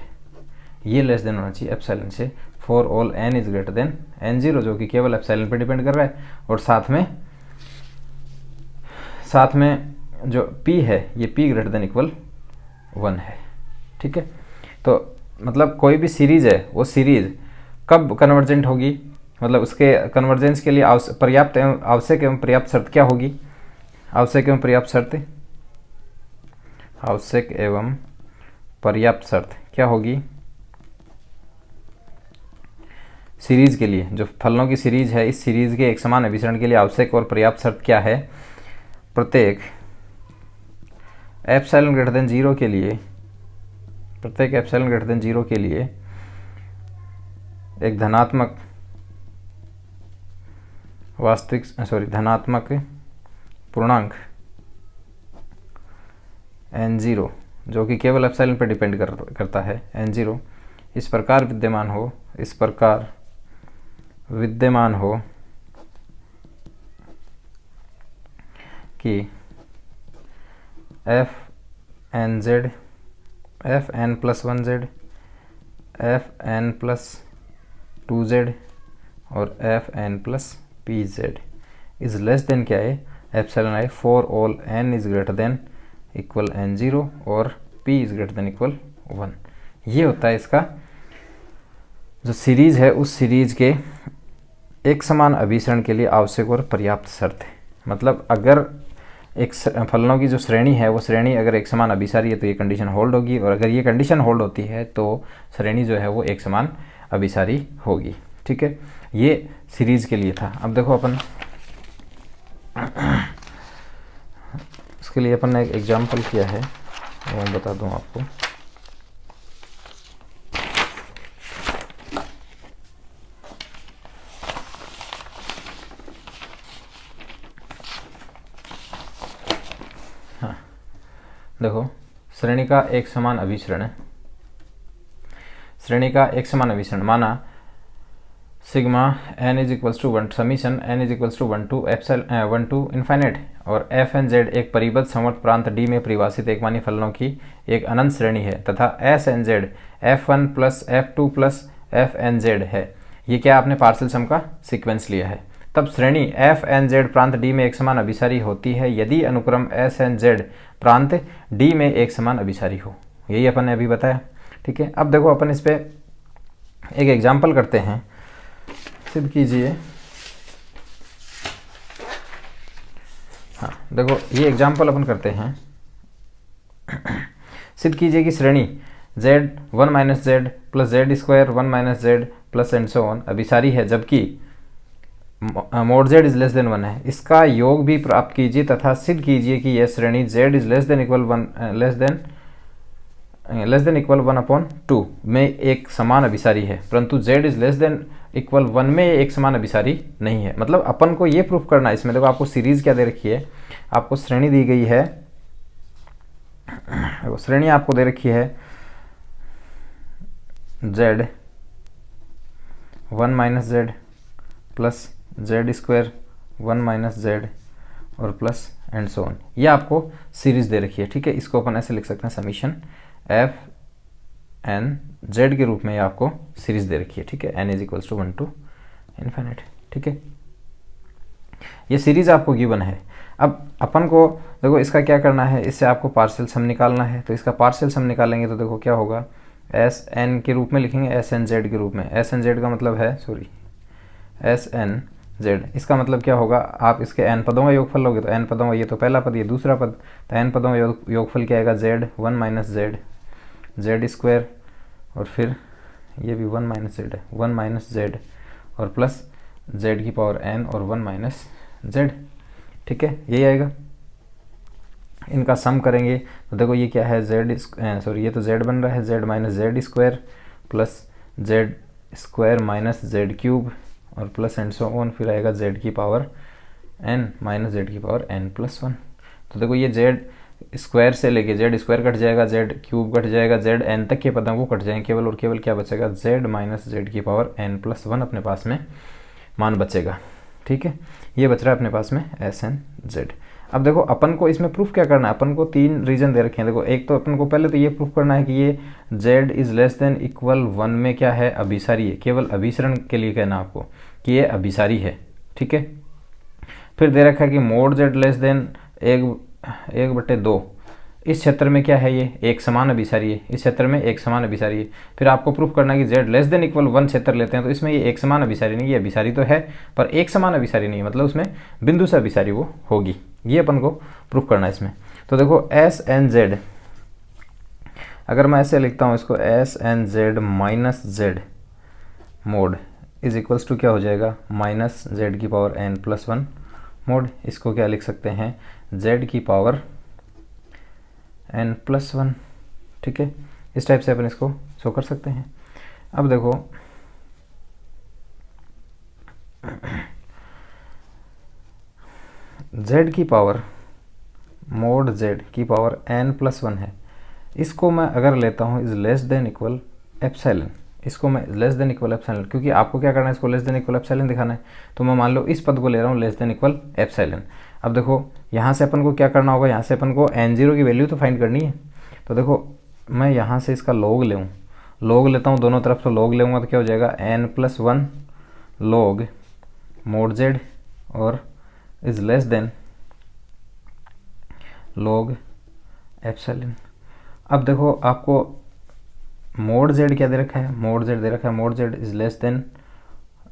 ये लेस देन होना चाहिए एप्सिलॉन से for all n is greater than n0, जो कि केवल एप्सिलॉन पे डिपेंड कर रहा है, और साथ में जो p है ये p ग्रेटर देन इक्वल 1 है। ठीक है, तो मतलब कोई भी सीरीज है वो सीरीज कब कन्वर्जेंट होगी, मतलब उसके कन्वर्जेंस के लिए आवश्यक एवं पर्याप्त शर्त क्या होगी, आवश्यक एवं पर्याप्त शर्त क्या होगी सीरीज के लिए। जो फलनों की सीरीज है, इस सीरीज के एक समान अभिसरण के लिए आवश्यक और पर्याप्त शर्त क्या है, प्रत्येक एप्सिलॉन ग्रेटर देन जीरो के लिए एक धनात्मक पूर्णांक n0 जो कि केवल एप्सिलॉन पर डिपेंड करता है, n0 इस प्रकार विद्यमान हो कि f N z f n plus one z f n plus two z और F n plus P z is less than क्या है एप्सिलॉन आई for all n is greater than equal n0 और p is greater than equal 1। ये होता है इसका जो सीरीज है, उस सीरीज के एक समान अभिसरण के लिए आवश्यक और पर्याप्त शर्त है। मतलब अगर एक फलनों की जो श्रेणी है वो श्रेणी अगर एक समान अभिसारी है तो ये कंडीशन होल्ड होगी, और अगर ये कंडीशन होल्ड होती है तो श्रेणी जो है वो एक समान अभिसारी होगी। ठीक है, ये सीरीज के लिए था। अब देखो अपन इसके लिए अपन ने एक एग्जाम्पल किया है, वो बता दूं आपको। हाँ देखो, श्रेणी का एक समान अभिसरण माना sigma n is equals to 1 summation n is equals to 1 to infinite और एफ एन जेड एक परिबद्ध समवर्त प्रांत D में परिभाषित एकमानी फलनों की एक अनंत श्रेणी है तथा S N Z F1 plus F2 plus F N Z है। ये क्या आपने पार्शियल सम का सीक्वेंस लिया है। तब श्रेणी एफ एन जेड प्रांत D में एक समान अभिसारी होती है यदि अनुक्रम एस एन जेड प्रांत D में एक समान अभिसारी हो। यही अपन ने अभी बताया। ठीक है, अब देखो अपन इस पे एक एग्जाम्पल करते हैं, सिद्ध कीजिए। हाँ देखो, ये एग्जाम्पल अपन करते हैं। सिद्ध कीजिए कि श्रेणी z 1 minus Z plus Z square 1 minus Z plus and so on अभिसारी है, जबकि mode z is less then 1 है, इसका योग भी प्राप्त कीजिए तथा सिद्ध कीजिए कि यह श्रेणी z is less than equal 1/2 में एक समान अभिसारी है, परंतु z is less than equal 1 में एक समान अभिसारी नहीं है। मतलब अपन को ये प्रूफ करना है। इसमें देखो आपको सीरीज क्या दे रखी है, आपको श्रेणी दी गई है, श्रेणी आपको दे रखी है z 1 minus z plus z square 1 minus z और प्लस एंड सो ऑन। ये आपको सीरीज दे रखी है, ठीक है। इसको अपन ऐसे लिख सकते हैं समीशन एफ एन जेड के रूप में ये आपको सीरीज दे रखी है, ठीक है। N is equals to 1 to infinite, ठीक है। ये सीरीज आपको गिवन है। अब अपन को देखो इसका क्या करना है, इससे आपको पार्शियल सम निकालना है। तो इसका पार्शियल सम निकालेंगे तो देखो क्या होगा, एस एन के रूप में लिखेंगे, एस एन जेड के रूप में। एस एन जेड का मतलब है, सॉरी, एस एन जेड, इसका मतलब क्या होगा, आप इसके एन पदों का योगफल लोगे तो एन पदों का, ये तो पहला पद, ये दूसरा पद, तो एन पदों का योगफल क्या आएगा, Z 1 minus Z, Z square, और फिर ये भी 1 माइनस जेड है, 1 माइनस जेड और प्लस जेड की पावर एन और 1 माइनस जेड, ठीक है। यही आएगा। इनका सम करेंगे तो देखो ये क्या है, जेड सॉरी ये तो जेड बन रहा है, Z minus Z square plus Z square minus Z cube और प्लस एंड सो ऑन, फिर आएगा जेड की पावर एन माइनस जेड की पावर एन प्लस 1। तो देखो ये जेड स्क्वायर से लेके जेड स्क्वायर कट जाएगा, जेड क्यूब कट जाएगा, जेड एन तक के पदों को कट जाएंगे, केवल और केवल क्या बचेगा, जेड माइनस जेड की पावर एन प्लस 1 अपने पास में मान बचेगा, ठीक है। ये बच रहा है अपने पास में एस एन जेड। अब देखो अपन को इसमें प्रूफ क्या करना है, अपन को 3 रीजन दे रखे हैं। देखो एक तो अपन को पहले तो ये प्रूफ करना है कि ये z is less than equal 1 में क्या है, अभिसारी है। केवल अभिसरण के लिए कहना आपको कि ये अभिसारी है, ठीक है। फिर दे रखा है कि मोड z लेस देन 1/2, इस क्षेत्र में क्या है, ये एक समान अभिसारी है, इस क्षेत्र में एक समान अभिसारी है। फिर आपको प्रूफ करना है कि z लेस देन इक्वल 1 क्षेत्र लेते हैं तो इसमें ये एक समान अभिसारी नहीं, ये अभिसारी तो है पर एक समान अभिसारी नहीं है, मतलब उसमें बिंदु से अभिसारी वो होगी। ये अपन को प्रूफ करना है इसमें। तो देखो एस एन जेड, अगर मैं ऐसे लिखता हूँ इसको, S N Z minus Z mod is equals to क्या हो जाएगा, माइनस जेड की पावर एन प्लस 1 मोड। इसको क्या लिख सकते हैं, जेड की पावर एन प्लस 1, ठीक है। इस टाइप से अपन इसको शो कर सकते हैं। अब देखो z की पावर मोड z की पावर n प्लस 1 है, इसको मैं अगर लेता हूँ is less than equal epsilon, इसको मैं लेस देन इक्वल एप्सिलॉन, क्योंकि आपको क्या करना है, इसको लेस देन इक्वल एप्सिलॉन दिखाना है, तो मैं मान लो इस पद को ले रहा हूँ लेस देन इक्वल एप्सिलॉन। अब देखो यहाँ से अपन को क्या करना होगा, यहाँ से अपन को n0 की वैल्यू तो फाइंड करनी है। तो देखो मैं यहाँ से इसका लॉग लेता हूँ दोनों तरफ, तो लॉग लूँगा तो क्या हो जाएगा, n plus 1 log mode z और is less then log epsilon. अब देखो आपको मोड z क्या दे रखा है, मोड z दे रखा है, mod z is less than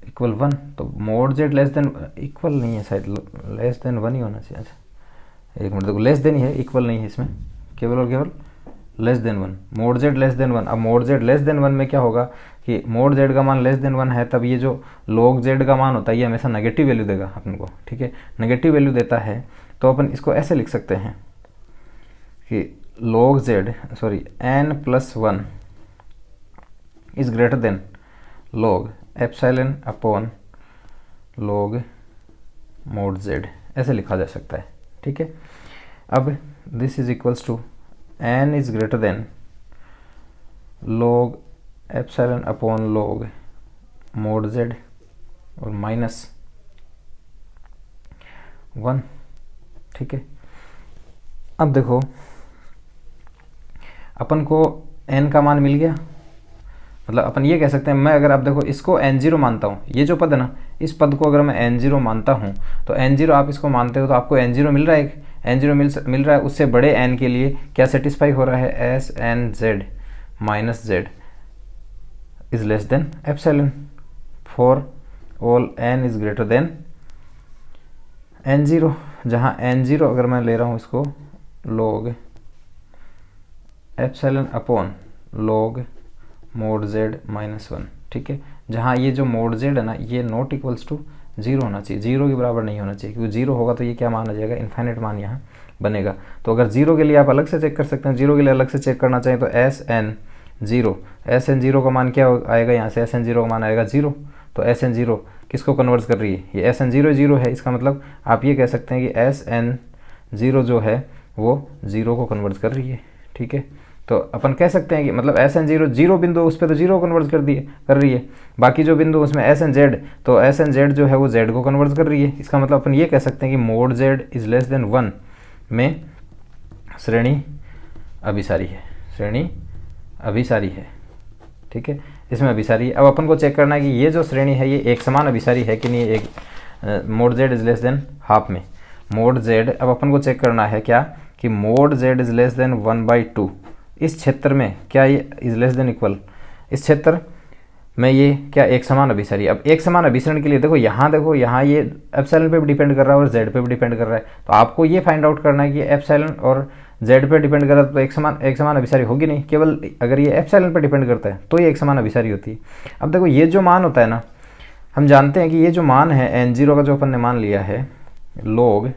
equal 1, तो mod z less than equal नहीं है, शायद लेस देन 1 ही होना चाहिए। अच्छा एक मिनट, देखो लेस देन ही है, इक्वल नहीं है इसमें, केवल और केवल less than 1, mode z less than 1। अब मोड z लेस देन 1 में क्या होगा कि मोड z का मान लेस देन 1 है, तब ये जो log z का मान होता है ये हमेशा नेगेटिव वैल्यू देगा अपन को, ठीक है। नेगेटिव वैल्यू देता है तो अपन इसको ऐसे लिख सकते हैं कि log z sorry n plus 1 is greater than log epsilon upon log mod z, ऐसे लिखा जा सकता है, ठीक है। अब this is equals to n is greater than log epsilon upon log mod z और माइनस 1, ठीक है। अब देखो अपन को n का मान मिल गया, मतलब अपन ये कह सकते हैं, मैं अगर आप देखो इसको n0 मानता हूँ, ये जो पद है ना, इस पद को अगर मैं n0 मानता हूँ तो n0 आप इसको मानते हो तो आपको n0 मिल रहा है, n0 मिल रहा है, उससे बड़े n के लिए क्या सेटिस्फाई हो रहा है, S N Z minus Z is less than epsilon for all n is greater than n0, जहाँ n0 अगर मैं ले रहा हूँ इसको log epsilon upon log mod z minus 1, ठीक है। जहाँ ये जो मोड z है ना, ये नॉट इक्वल्स टू 0 होना चाहिए, 0 के बराबर नहीं होना चाहिए, क्योंकि 0 होगा तो ये क्या मान आ जाएगा, इन्फाइनाइट मान यहाँ बनेगा। तो अगर 0 के लिए आप अलग से चेक कर सकते हैं, 0 के लिए अलग से चेक करना चाहें तो Sn0 का मान क्या आएगा, यहाँ से Sn0 का मान आएगा 0। तो Sn0 किसको कन्वर्ट कर रही है, ये Sn0 0 है, इसका मतलब आप ये कह सकते हैं कि Sn0 जो है वो 0 को कन्वर्ट कर रही है। ठीक है, तो अपन कह सकते हैं कि मतलब Sn0 0 बिंदु उस पर तो 0 को कन्वर्ट कर रही है, बाकी जो बिंदु उसमें Snz, तो Snz जो है वो z को कन्वर्ट कर रही है। इसका मतलब अपन ये कह सकते हैं कि mode z is less then 1 में श्रेणी अभिसारी है, श्रेणी अभिसारी है। ठीक है, इसमें अभिसारी है। अब अपन को चेक करना है कि ये जो श्रेणी है ये एक समान अभिसारी है कि नहीं, एक mode z is less than half में मोड z। अब अपन को चेक करना है क्या कि mode z is less then 1/2 इस क्षेत्र में क्या ये इज लेस देन इक्वल, इस क्षेत्र में ये क्या एक समान अभिसारी। अब एक समान अभिसरण के लिए देखो यहाँ ये एप्सिलॉन पे भी डिपेंड कर रहा है और z पे भी डिपेंड कर रहा है। तो आपको ये फाइंड आउट करना है कि एप्सिलॉन और z पे डिपेंड कर रहा है तो एक समान अभिसारी होगी नहीं, केवल अगर ये एप्सिलॉन पे डिपेंड करता है तो ये एक समान अभिसारी होती है। अब देखो ये जो मान होता है ना, हम जानते हैं कि ये जो मान है n0 का जो अपन ने मान लिया है log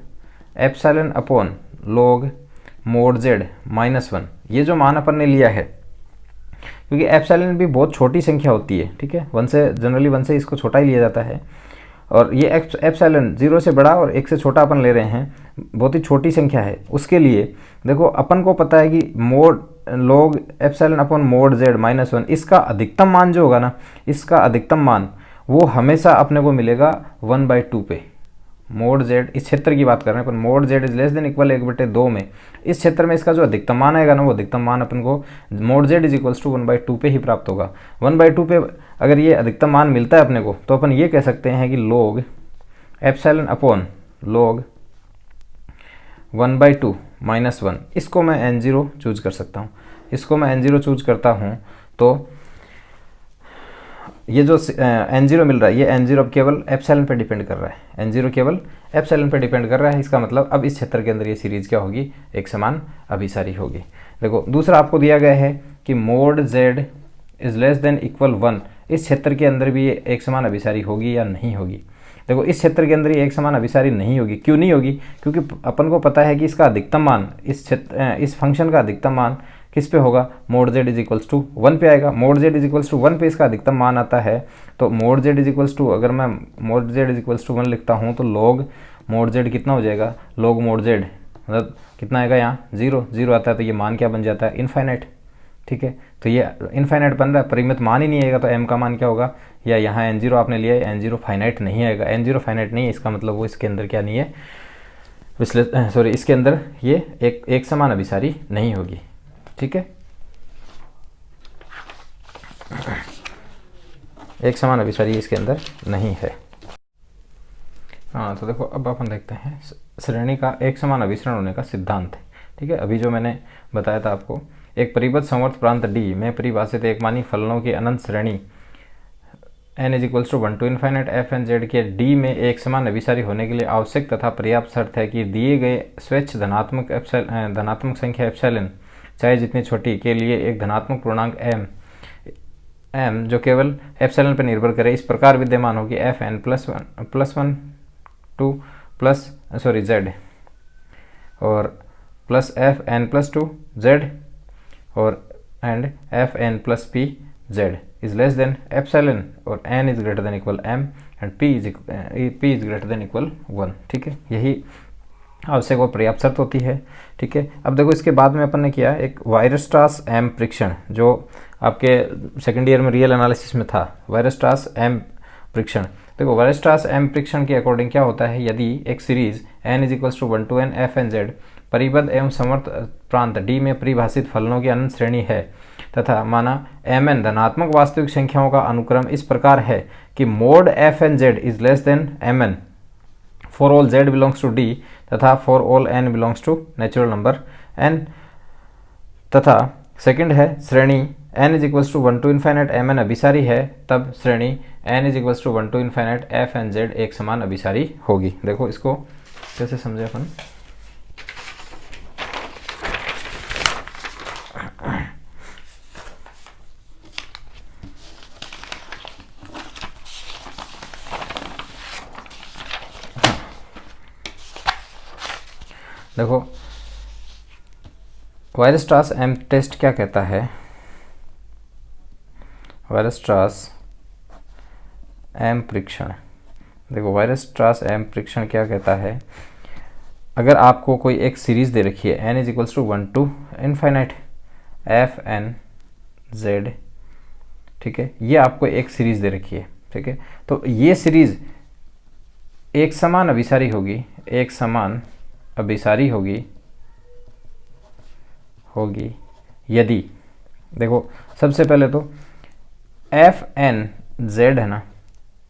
epsilon upon log mod z -1, ये जो मान अपन ने लिया है, क्योंकि एप्सिलॉन भी बहुत छोटी संख्या होती है। ठीक है, 1 से जनरली 1 से इसको छोटा ही लिया जाता है, और ये एप्सिलॉन 0 से बड़ा और 1 से छोटा अपन ले रहे हैं, बहुत ही छोटी संख्या है। उसके लिए देखो अपन को पता है कि mode log epsilon upon mode z -1, इसका अधिकतम मान जो होगा ना, इसका अधिकतम मान वो हमेशा अपने को मिलेगा 1/2 पे। मोड z इस क्षेत्र की बात कर रहे हैं, पर mode z is less than equal 1/2 में इस क्षेत्र में इसका जो अधिकतम मान आएगा ना, वो अधिकतम मान अपन को mod z is equals to 1/2 पे ही प्राप्त होगा। 1/2 पे अगर ये अधिकतम मान मिलता है अपने को, तो अपन ये कह सकते हैं कि log एप्सिलॉन अपॉन log 1/2 -1, इसको मैं n0 चूज कर सकता हूँ। इसको मैं n0 चूज करता हूँ तो ये जो n0 मिल रहा है, ये n0 अब केवल एप्सिलॉन पे डिपेंड कर रहा है, n0 केवल एप्सिलॉन पे डिपेंड कर रहा है। इसका मतलब अब इस क्षेत्र के अंदर ये सीरीज क्या होगी, एक समान अभिसारी होगी। देखो दूसरा आपको दिया गया है कि mode z is less than equal 1, इस क्षेत्र के अंदर भी ये एक समान अभिसारी होगी या नहीं होगी। देखो इस क्षेत्र के अंदर ये एक समान अभिसारी नहीं होगी। क्यों नहीं होगी, क्योंकि अपन को पता है कि इसका अधिकतम मान इस फंक्शन का अधिकतम मान किस पे होगा, mod z is equals to 1 पे आएगा। Mod z is equals to 1 पे इसका अधिकतम मान आता है, तो mod z is equals to, अगर मैं mod z is equals to 1 लिखता हूँ तो log मोड z कितना हो जाएगा, log मोड z मतलब कितना आएगा, यहाँ 0 आता है, तो ये मान क्या बन जाता है, इनफाइनाइट। ठीक है, तो ये इनफाइनाइट बन रहा है, परिमित मान ही नहीं आएगा, तो m का मान क्या होगा, या यहाँ n0 आपने लिया है, n0 फाइनाइट नहीं आएगा। n0 फाइनाइट नहीं है, इसका मतलब वो इसके अंदर क्या नहीं है, इसके अंदर ये एक समान अभिसारी नहीं होगी। ठीक है, एक समान अभिसारी इसके अंदर नहीं है। हाँ, तो देखो अब अपन देखते हैं श्रेणी का एक समान अभिसरण होने का सिद्धांत। ठीक है, अभी जो मैंने बताया था आपको, एक परिबद्ध समवर्त प्रांत D में परिभाषित एकमानी फलनों की अनंत श्रेणी n is equals to 1 to infinite f n z के D में एक समान अभिसारी होने के लिए आवश्यक तथा पर्याप्त शर्त है कि दिए गए स्वच्छ धनात्मक संख्या एप्सिलॉन, चाहे जितनी छोटी, के लिए एक धनात्मक पूर्णांक m जो केवल एप्सिलॉन पर निर्भर करे इस प्रकार विद्यमान होगी, fn +1 2 z और प्लस fn+2 z और and fn+p z is less than epsilon और n is greater than equal m and p is greater than equal 1। ठीक है, यही आवश्यक और पर्याप्त शर्त होती है। ठीक है, अब देखो इसके बाद में अपन ने किया एक वायरस्ट्रास एम परीक्षण, जो आपके सेकेंड ईयर में रियल एनालिसिस में था, वायरस्ट्रास एम परीक्षण। देखो वायरस्ट्रास एम परीक्षण के अकॉर्डिंग क्या होता है, यदि एक series n is equals to 1 to n f n z परिबद्ध एवं समवर्त प्रांत D में परिभाषित फलनों की अनंत श्रेणी है तथा माना mn धनात्मक वास्तविक संख्याओं का अनुक्रम इस प्रकार है कि mod f n z is less than mn for all z belongs to D तथा for all n belongs to natural number n, तथा सेकंड है श्रेणी n is equals to 1 to infinite mn अभिसारी है, तब श्रेणी n is equals to 1 to infinite f n z एक समान अभिसारी होगी। देखो इसको कैसे समझे अपन, देखो वायरस्ट्रास एम टेस्ट क्या कहता है, वायरस्ट्रास एम परीक्षण, देखो वायरस्ट्रास एम परीक्षण क्या कहता है, अगर आपको कोई एक सीरीज दे रखी है n is equals to 1 to infinite f N z, ठीक है, ये आपको एक सीरीज दे रखी है, ठीक है, तो ये सीरीज एक समान अभिसारी होगी, एक समान अभिसारी होगी यदि, देखो सबसे पहले तो एफ एन जेड है ना,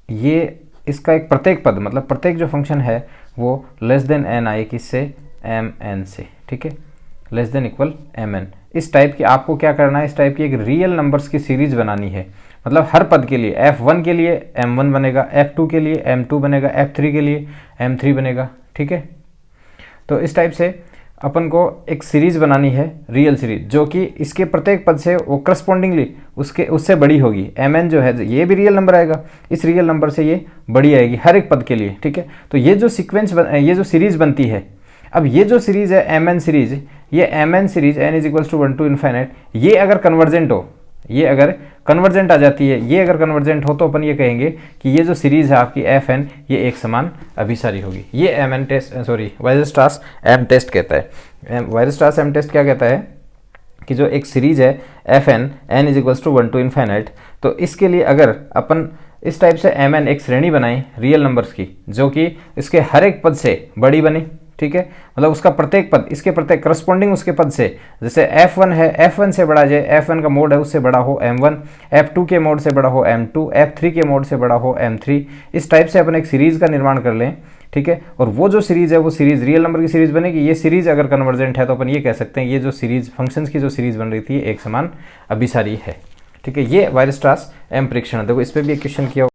ये इसका एक प्रत्येक पद, मतलब प्रत्येक जो फंक्शन है वो लेस देन एन आई किससे, एम एन से, ठीक है, less than equal M N. इस टाइप की आपको क्या करना है, इस टाइप की एक रियल नंबर्स की सीरीज बनानी है, मतलब हर पद के लिए f1 के लिए m1 बनेगा, f2 के लिए m2 बनेगा, f3 के लिए m3 बनेगा, ठीक है। तो इस टाइप से अपन को एक सीरीज बनानी है, रियल सीरीज, जो कि इसके प्रत्येक पद से वो करस्पॉन्डिंगली उससे बड़ी होगी, mn जो है ये भी रियल नंबर आएगा, इस रियल नंबर से ये बड़ी आएगी हर एक पद के लिए, ठीक है। तो ये जो सीक्वेंस ये जो सीरीज बनती है, अब ये जो सीरीज है mn सीरीज, ये mn series n is equals to 1 to infinite, ये अगर कन्वर्जेंट हो, ये अगर कन्वर्जेंट आ जाती है, ये अगर कन्वर्जेंट हो तो अपन ये कहेंगे कि ये जो सीरीज है आपकी एफ एन, ये एक समान अभिसारी होगी। ये m n test, sorry Weierstrass m test कहता है। वायरस्ट्रास एम टेस्ट क्या कहता है कि जो एक सीरीज है F N N is equals to 1 to infinite, तो इसके लिए अगर अपन इस टाइप से एम एन एक श्रेणी बनाएं रियल नंबर्स की, जो कि इसके हर एक पद से बड़ी बने, ठीक है, मतलब उसका प्रत्येक पद इसके प्रत्येक करस्पॉन्डिंग उसके पद से, जैसे f1 है, f1 से बड़ा जाए, f1 का मोड है उससे बड़ा हो m1, f2 के मोड से बड़ा हो m2, f3 के मोड से बड़ा हो m3, इस टाइप से अपन एक सीरीज का निर्माण कर लें, ठीक है। और वो जो सीरीज है वो सीरीज रियल नंबर की सीरीज बनेगी। ये सीरीज अगर कन्वर्जेंट है तो अपन ये कह सकते हैं ये जो सीरीज फंक्शंस की जो सीरीज बन रही थी एक समान अभिसारी है, ठीक है। ये वायरस्ट्रास एम परीक्षण, देखो इस पर भी एक क्वेश्चन किया,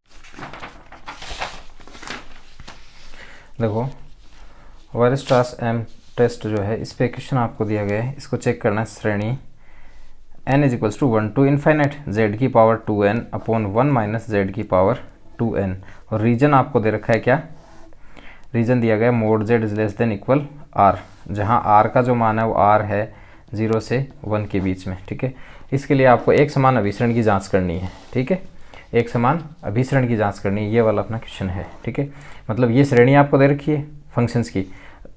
देखो वायरस्ट्रास एम टेस्ट जो है इस पे क्वेश्चन आपको दिया गया है, इसको चेक करना है। श्रेणी n is equals to 1 to infinite z की power 2n upon 1 minus z की पावर 2n, और रीजन आपको दे रखा है क्या, रीजन दिया गया mod z is less than equal r, जहाँ r का जो मान है वो r है 0 से 1 के बीच में, ठीक है। इसके लिए आपको एक समान अभिसरण की जाँच करनी है, ठीक है, एक समान अभिसरण की जाँच करनी है, ये वाला अपना क्वेश्चन है, ठीक है। मतलब ये श्रेणी आपको दे रखी है फंक्शंस की,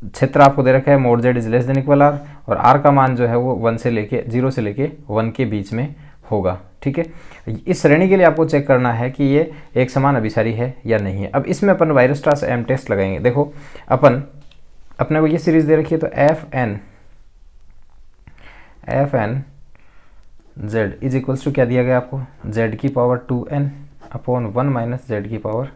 क्षेत्र आपको दे रखा है mod z is less than equal r, और r का मान जो है वो 0 से लेके 1 के बीच में होगा, ठीक है। इस श्रेणी के लिए आपको चेक करना है कि ये एक समान अभिसारी है या नहीं है। अब इसमें अपन वायरस्ट्रास एम टेस्ट लगाएंगे। देखो अपने को ये सीरीज दे रखी है, तो F N Z is equals to क्या दिया गया आपको, z की power 2n upon 1 minus z की पावर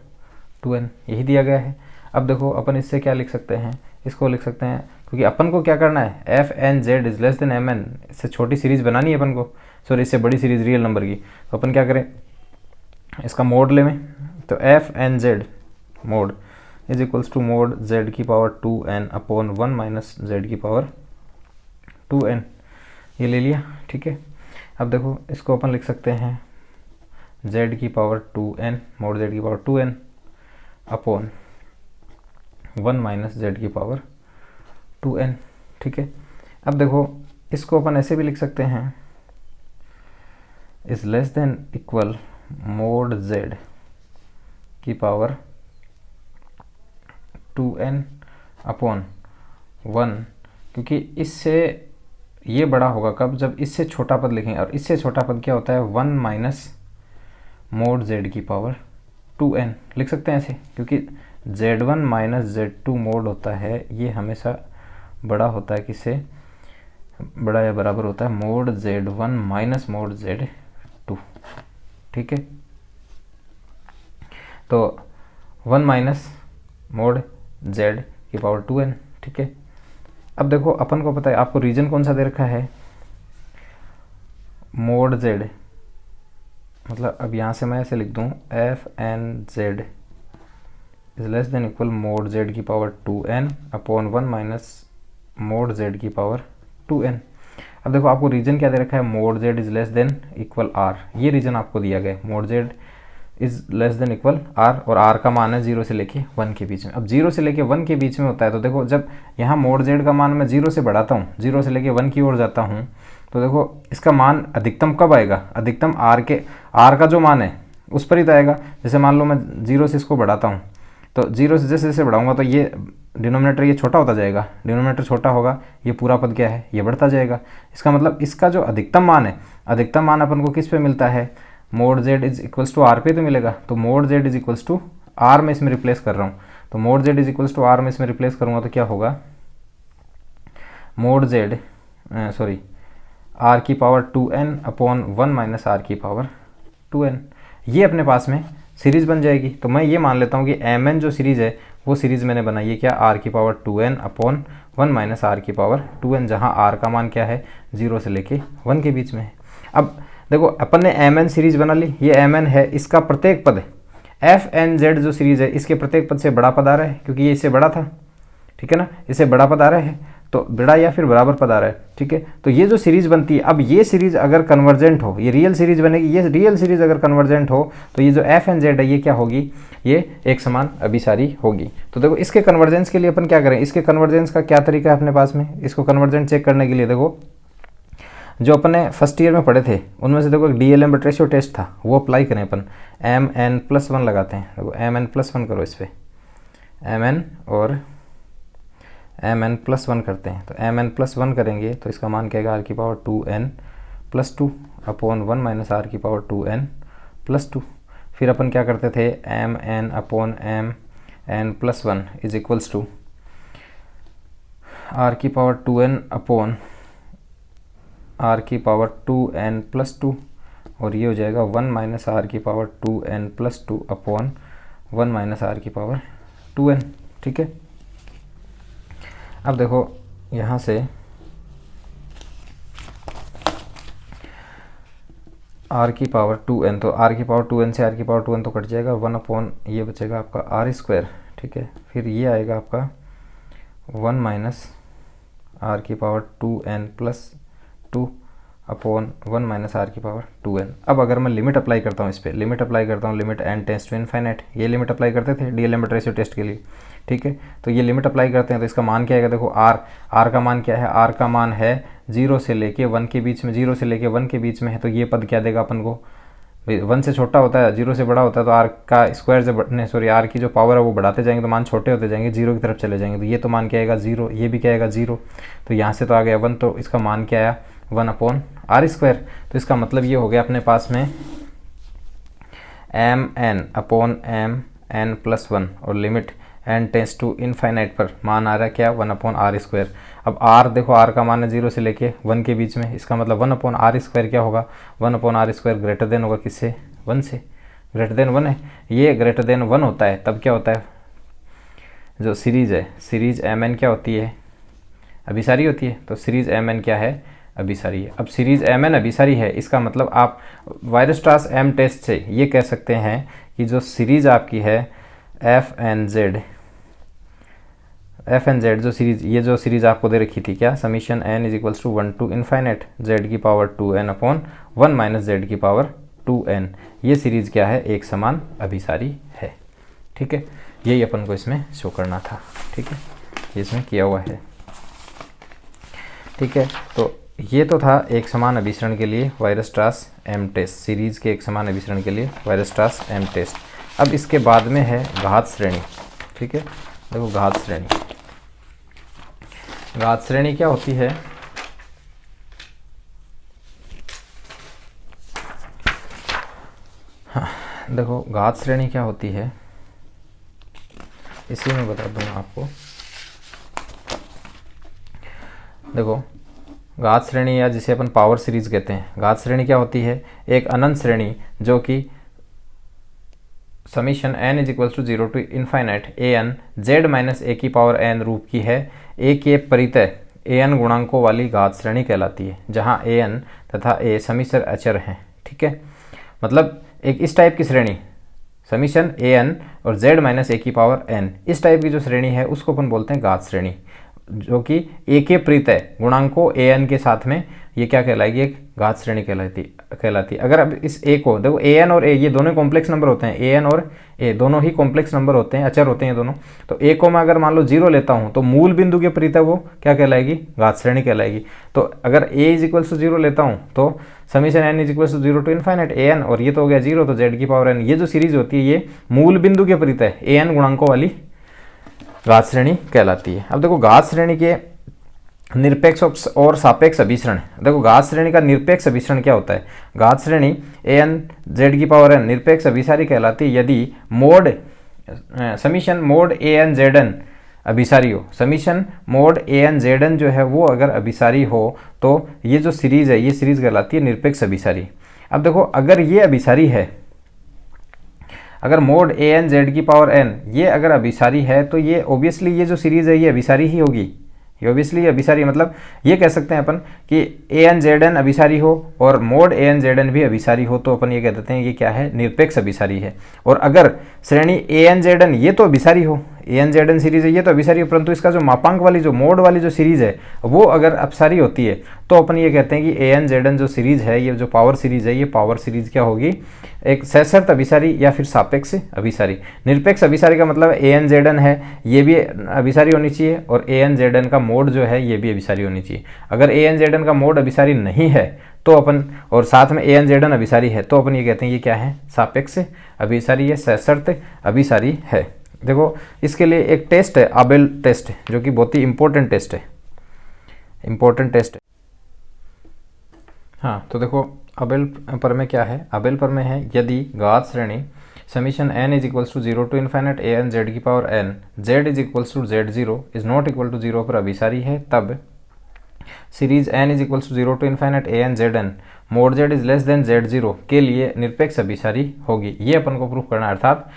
2n, यही दिया गया है। अब देखो अपन इससे क्या लिख सकते हैं, इसको लिख सकते हैं, क्योंकि अपन को क्या करना है, F N Z is less than M N, इससे छोटी सीरीज बनानी है अपन को, सॉरी इससे बड़ी सीरीज रियल नंबर की, तो अपन क्या करें, इसका मोड ले में, तो F N z mod is equals to mod z की power 2n upon 1 minus Z की पावर 2n, ये ले लिया, ठीक है। अब देखो इसको अपन लिख सकते हैं जेड की पावर 2n मोड जेड की power 2n upon 1 minus Z की पावर 2n, ठीक है। अब देखो इसको अपन ऐसे भी लिख सकते हैं, is less than equal mode z की पावर 2n अपॉन 1, क्योंकि इससे ये बड़ा होगा कब, जब इससे छोटा पद लिखेंगे, और इससे छोटा पद क्या होता है 1 माइनस मोड जेड की पावर 2n लिख सकते हैं ऐसे, क्योंकि z1 माइनस z2 मोड होता है ये हमेशा बड़ा होता है, किससे बड़ा या बराबर होता है mode z1 minus mode z2, ठीक है। तो 1 माइनस मोड z की पावर 2n, ठीक है। अब देखो अपन को पता है, आपको रीजन कौन सा दे रखा है, मोड z, मतलब अब यहाँ से मैं ऐसे लिख दूँ F N Z is less than equal mod z की power 2n upon 1 minus mod z की पावर 2n। अब देखो आपको रीजन क्या दे रखा है, mod z is less than equal r, ये रीजन आपको दिया गया है, mod z is less than equal R, और आर का मान है 0 से लेके 1 के बीच में। अब 0 से लेके 1 के बीच में होता है तो देखो जब यहाँ मोड जेड का मान मैं 0 से बढ़ाता हूँ, 0 से लेके 1 की ओर जाता हूँ, तो देखो इसका मान अधिकतम कब आएगा, अधिकतम आर का जो मान है उस पर ही तो आएगा। जैसे मान लो मैं 0 से इसको बढ़ाता हूँ, तो 0 से जैसे जैसे बढ़ाऊंगा तो ये डिनोमिनेटर ये छोटा होता जाएगा, डिनोमिनेटर छोटा होगा, ये पूरा पद क्या है, ये बढ़ता जाएगा। इसका मतलब इसका जो अधिकतम मान है, अधिकतम मान अपन को किस पे मिलता है, mod Z is equals to R पे तो मिलेगा। तो mod Z is equals to R में इसमें रिप्लेस कर रहा हूँ, तो mod Z is equals to R में इसमें रिप्लेस करूँगा तो क्या होगा, मोड जेड सॉरी आर की power 2n upon 1 minus R की पावर 2n, ये अपने पास में सीरीज़ बन जाएगी। तो मैं ये मान लेता हूँ कि mn जो सीरीज़ है वो सीरीज़ मैंने बनाई है क्या, r की power 2n upon 1 minus R की पावर 2n, जहाँ r का मान क्या है 0 से लेके 1 के बीच में है। अब देखो अपन ने mn सीरीज़ बना ली, ये mn है, इसका प्रत्येक पद fnz जो सीरीज़ है इसके प्रत्येक पद से बड़ा पद आ रहा है, क्योंकि ये इससे बड़ा था, ठीक है ना, इससे बड़ा पद आ रहा है, तो बड़ा या फिर बराबर पद आ रहा है, ठीक है। तो ये जो सीरीज़ बनती है, अब ये सीरीज़ अगर कन्वर्जेंट हो, ये रियल सीरीज़ बनेगी, ये रियल सीरीज़ अगर कन्वर्जेंट हो तो ये जो एफ एन जेड है ये क्या होगी, ये एक समान अभिसारी होगी। तो देखो इसके कन्वर्जेंस के लिए अपन क्या करें, इसके कन्वर्जेंस का क्या तरीका है अपने पास में, इसको कन्वर्जेंट चेक करने के लिए देखो जो अपन ने फर्स्ट ईयर में पढ़े थे उनमें से देखो एक DLM रेशियो टेस्ट था, वो अप्लाई करें अपन, mn+1 लगाते हैं। देखो mn+1 करो इस पर, mn और mn+1 करते हैं, तो mn+1 करेंगे तो इसका मान क्या आएगा, r की power 2n+2 upon 1 minus R की पावर 2n+2। फिर अपन क्या करते थे, mn upon mn+1 is equals to r की पावर 2n अपॉन r की पावर 2n+2, और ये हो जाएगा 1 माइनस आर की power 2n+2 upon 1 minus R की पावर 2n, ठीक है। अब देखो यहाँ से r की पावर 2n, तो r की पावर 2n से r की पावर 2n तो कट जाएगा, 1 अपॉन ये बचेगा आपका r², ठीक है। फिर ये आएगा आपका 1 माइनस r की power 2n+2 upon 1 minus R की पावर 2n। अब अगर मैं लिमिट अप्लाई करता हूँ, इस पर लिमिट अप्लाई करता हूँ, limit n tends to infinite, ये लिमिट अप्लाई करते थे DLM रेशियो टेस्ट के लिए, ठीक है। तो ये लिमिट अप्लाई करते हैं तो इसका मान क्या आएगा, देखो r का मान क्या है, r का मान है 0 से लेके 1 के बीच में, 0 से लेके 1 के बीच में है, तो ये पद क्या देगा अपन को, 1 से छोटा होता है, 0 से बड़ा होता है, तो r का स्क्वायर से बढ़ने सॉरी r की जो पावर है वो बढ़ाते जाएंगे तो मान छोटे होते जाएंगे, 0 की तरफ चले जाएंगे, तो ये तो मान क्या आएगा 0, ये भी क्या आएगा 0, तो यहाँ से तो आ गया 1, तो इसका मान क्या आया 1 अपॉन r²। तो इसका मतलब ये हो गया अपने पास में mn अपॉन mn+1 और limit n tends to infinite पर मान आ रहा है क्या, 1 अपॉन r²। अब r देखो r का मान है 0 से लेके 1 के बीच में, इसका मतलब 1 अपॉन r² क्या होगा, 1 अपॉन r² ग्रेटर देन होगा किससे, 1 से, ग्रेटर देन 1 है, ये ग्रेटर देन 1 होता है तब क्या होता है, जो सीरीज़ है, सीरीज़ mn क्या होती है, अभिसारी होती है, तो सीरीज़ mn क्या है, अभिसारी है। अब सीरीज़ mn अभिसारी है, इसका मतलब आप वायरस्ट्रास m टेस्ट से ये कह सकते हैं कि जो सीरीज़ आपकी है fnz जो सीरीज़, ये जो सीरीज़ आपको दे रखी थी क्या, summation n is equals to 1 to infinite z की power 2n upon 1 minus z की पावर 2n, ये सीरीज़ क्या है, एक समान अभिसारी है, ठीक है। यही अपन को इसमें शो करना था, ठीक है, ये इसमें किया हुआ है, ठीक है। तो ये तो था एक समान अभिसरण के लिए वायरस्ट्रास m टेस्ट, सीरीज़ के एक समान अभिसरण के लिए वायरस्ट्रास m टेस्ट। अब इसके बाद में है घात श्रेणी, ठीक है। देखो घात श्रेणी, घात श्रेणी क्या होती है, हाँ देखो घात श्रेणी क्या होती है, इसी में बता दूंगा आपको। देखो घात श्रेणी या जिसे अपन पावर सीरीज कहते हैं, घात श्रेणी क्या होती है, एक अनंत श्रेणी जो कि summation n is equals to 0 to infinite an z minus a की पावर n रूप की है, a के परितय an गुणांकों वाली घात श्रेणी कहलाती है, जहां an तथा a समीसर अचर हैं, ठीक है। मतलब एक इस टाइप की श्रेणी समीशन an और z माइनस a की पावर n, इस टाइप की जो श्रेणी है उसको अपन बोलते हैं घात श्रेणी, जो कि a के परितय गुणांकों an के साथ में ये क्या कहलाएगी, एक घात श्रेणी कहलाती। अगर अब इस ए को देखो, ए एन और ए ये दोनों कॉम्प्लेक्स नंबर होते हैं, ए एन और ए दोनों ही कॉम्प्लेक्स नंबर होते हैं, अचर होते हैं दोनों। तो ए को मैं अगर मान लो 0 लेता हूँ तो मूल बिंदु के विपरीत है वो क्या कहलाएगी, घात श्रेणी कहलाएगी। तो अगर ए इज इक्वल्स टू 0 लेता हूँ तो summation N is equals to 0 to infinite A N, और ये तो हो गया 0, तो जेड की पावर एन। ये जो सीरीज होती है ये मूल बिंदु के विपरीत है, ए एन गुणांकों वाली घात श्रेणी कहलाती है। अब देखो घात श्रेणी के निरपेक्ष और सापेक्ष अभिसरण। देखो घात श्रेणी का निरपेक्ष अभिसरण क्या होता है, घात श्रेणी ए एन जेड की पावर एन निरपेक्ष अभिसारी कहलाती है यदि mode summation mode A N Z N अभिसारी हो। Summation mode A N Z N जो है वो अगर अभिसारी हो तो ये जो सीरीज है ये सीरीज कहलाती है निरपेक्ष अभिसारी। अब देखो अगर ये अभिसारी है, अगर मोड ए एन जेड की पावर एन ये अगर अभिसारी है तो ये ऑब्वियसली ये जो सीरीज है ये अभिसारी ही होगी, ये ऑब्वियसली अभिसारी, मतलब ये कह सकते हैं अपन कि ए एन जेड एन अभिसारी हो और mode A N Z N भी अभिसारी हो, तो अपन ये कह देते हैं ये क्या है, निरपेक्ष अभिसारी है। और अगर श्रेणी ए एन जेड एन ये तो अभिसारी हो, A N Z N series है ये तो अभिसारी हो, परंतु इसका जो मापांक वाली जो मोड वाली जो सीरीज है वो अगर अपसारी होती है तो अपन ये कहते हैं कि ए एन जेड एन जो सीरीज है, ये जो पावर सीरीज है, ये पावर सीरीज क्या होगी, एक सशर्त अभिसारी या फिर सापेक्ष अभिसारी। निरपेक्ष अभिसारी का मतलब ए एन जेड एन है ये भी अभिसारी होनी चाहिए और ए एन जेड एन का मोड जो है ये भी अभिसारी होनी चाहिए। अगर ए एन जेड एन का मोड अभिसारी नहीं है तो अपन, और साथ में ए एन जेड एन अभिसारी है, तो अपन ये कहते हैं ये क्या है, सापेक्ष अभिसारी, ये सशर्त अभिसारी है। देखो इसके लिए एक टेस्ट है, आबेल टेस्ट, जो कि बहुत ही इंपॉर्टेंट टेस्ट है, इंपॉर्टेंट टेस्ट है। हाँ तो देखो आबेल पर में क्या है, आबेल पर में है यदि घात श्रेणी summation N is equals to 0 to infinite a N Z की power n Z is equals to Z 0 is not equal to 0 पर अभिसारी है, तब series n is equals to 0 to infinite a N Z N mod Z is less than Z 0 के लिए निरपेक्ष अभिसारी होगी। ये अपन को प्रूफ करना है, अर्थात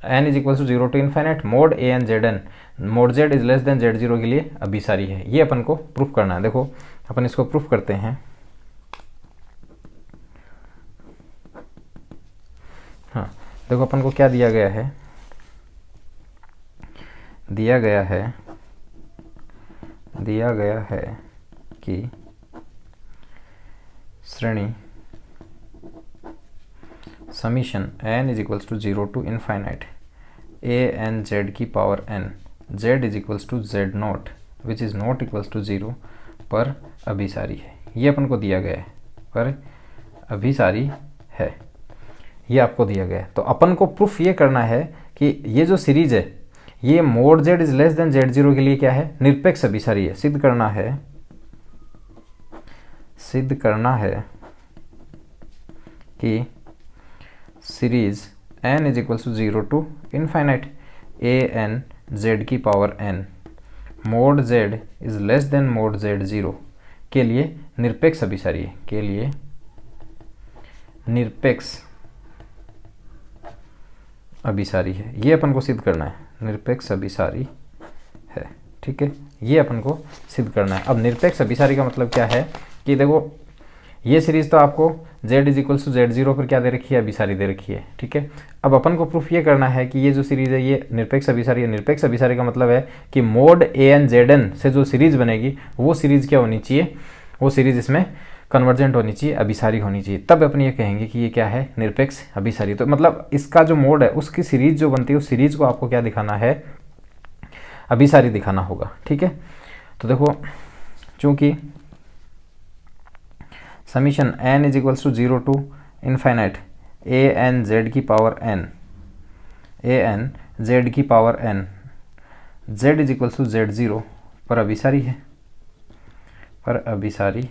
N is equals to 0 to infinite mod A N Z N mod Z is less than Z 0 के लिए अभिसारी है। ये अपन को प्रूफ करना है। देखो अपन इसको प्रूफ करते हैं। हाँ देखो अपन को क्या दिया गया है, दिया गया है कि श्रेणी summation N is equals to 0 to infinite a N Z की power n Z is equals to z not which is not equals to 0 पर अभिसारी है। ये अपन को दिया गया है, पर अभिसारी है, ये आपको दिया गया है। तो अपन को प्रूफ ये करना है कि ये जो सीरीज है ये mode Z is less than Z 0 के लिए क्या है, निरपेक्ष अभिसारी है। सिद्ध करना है कि series n is equals to 0 to infinite A N Z की power n mod z is less than mod z 0 के लिए निरपेक्ष अभिसारी है, के लिए निरपेक्ष अभिसारी है। ये अपन को सिद्ध करना है, निरपेक्ष अभिसारी है, ठीक है, ये अपन को सिद्ध करना है। अब निरपेक्ष अभिसारी का मतलब क्या है कि देखो ये सीरीज तो आपको z is equals to Z 0 पर क्या दे रखी है, अभिसारी दे रखी है, ठीक है। अब अपन को प्रूफ ये करना है कि ये जो सीरीज है ये निरपेक्ष अभिसारी है। निरपेक्ष अभिसारी का मतलब है कि mode A N Z N से जो सीरीज बनेगी वो सीरीज क्या होनी चाहिए, वो सीरीज इसमें कन्वर्जेंट होनी चाहिए, अभिसारी होनी चाहिए, तब अपन ये कहेंगे कि ये क्या है, निरपेक्ष अभिसारी। तो मतलब इसका जो मोड है उसकी सीरीज जो बनती है उस सीरीज को आपको क्या दिखाना है, अभिसारी दिखाना होगा, ठीक है। तो देखो चूंकि summation n is equals to 0 to infinite A N Z की power n A N Z की power n z is equals to Z 0 पर अभिसारी है, पर अभिसारी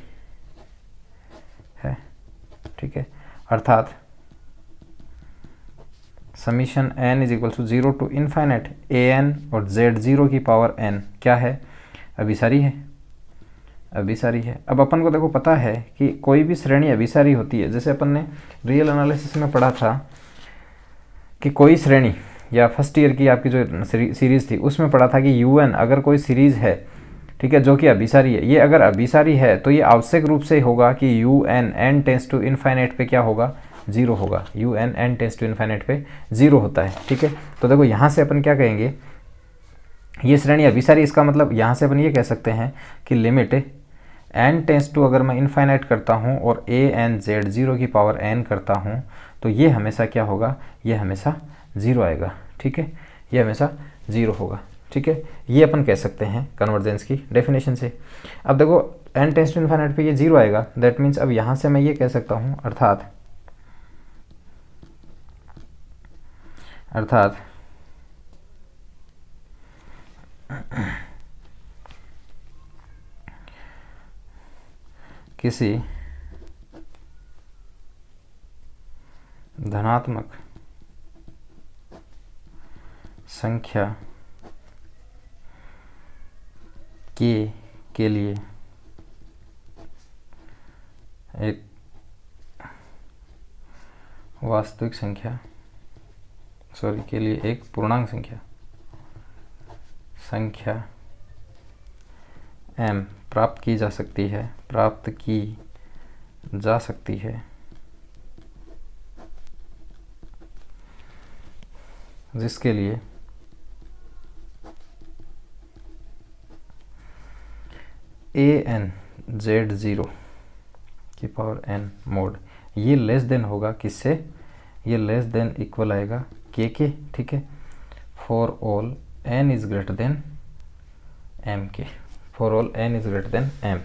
है, ठीक है। अर्थात summation n is equals to 0 to infinite A N और जेड 0 की पावर n क्या है, अभिसारी है, अभिसारी है। अब अपन को देखो पता है कि कोई भी श्रेणी अभिसारी होती है। जैसे अपन ने रियल एनालिसिस में पढ़ा था कि कोई श्रेणी, या फर्स्ट ईयर की आपकी जो सीरीज थी उसमें पढ़ा था कि UN अगर कोई सीरीज है, ठीक है, जो कि अभिसारी है, ये अगर अभिसारी है तो ये आवश्यक रूप से होगा कि UN n tends to infinite पे क्या होगा, 0 होगा। UN n tends to infinite पे 0 होता है, ठीक है। तो देखो यहाँ से अपन क्या कहेंगे, ये श्रेणी अभिसारी, इसका मतलब यहाँ से अपन ये कह सकते हैं कि लिमिट n टेंस टू अगर मैं इनफाइनाइट करता हूँ और a n z 0 की पावर n करता हूँ तो ये हमेशा क्या होगा, ये हमेशा 0 आएगा, ठीक है, ये हमेशा 0 होगा, ठीक है। ये अपन कह सकते हैं कन्वर्जेंस की डेफिनेशन से। अब देखो n टेंस टू इनफाइनाइट पे ये 0 आएगा, दैट मीन्स अब यहाँ से मैं ये कह सकता हूँ अर्थात किसी धनात्मक संख्या के लिए एक वास्तविक संख्या के लिए एक पूर्णांक संख्या m प्राप्त की जा सकती है जिसके लिए an z0 की पावर n मोड ये लेस देन होगा किससे, ये लेस देन इक्वल आएगा k के, ठीक है, for all n is greater than m के, for all n is greater than m,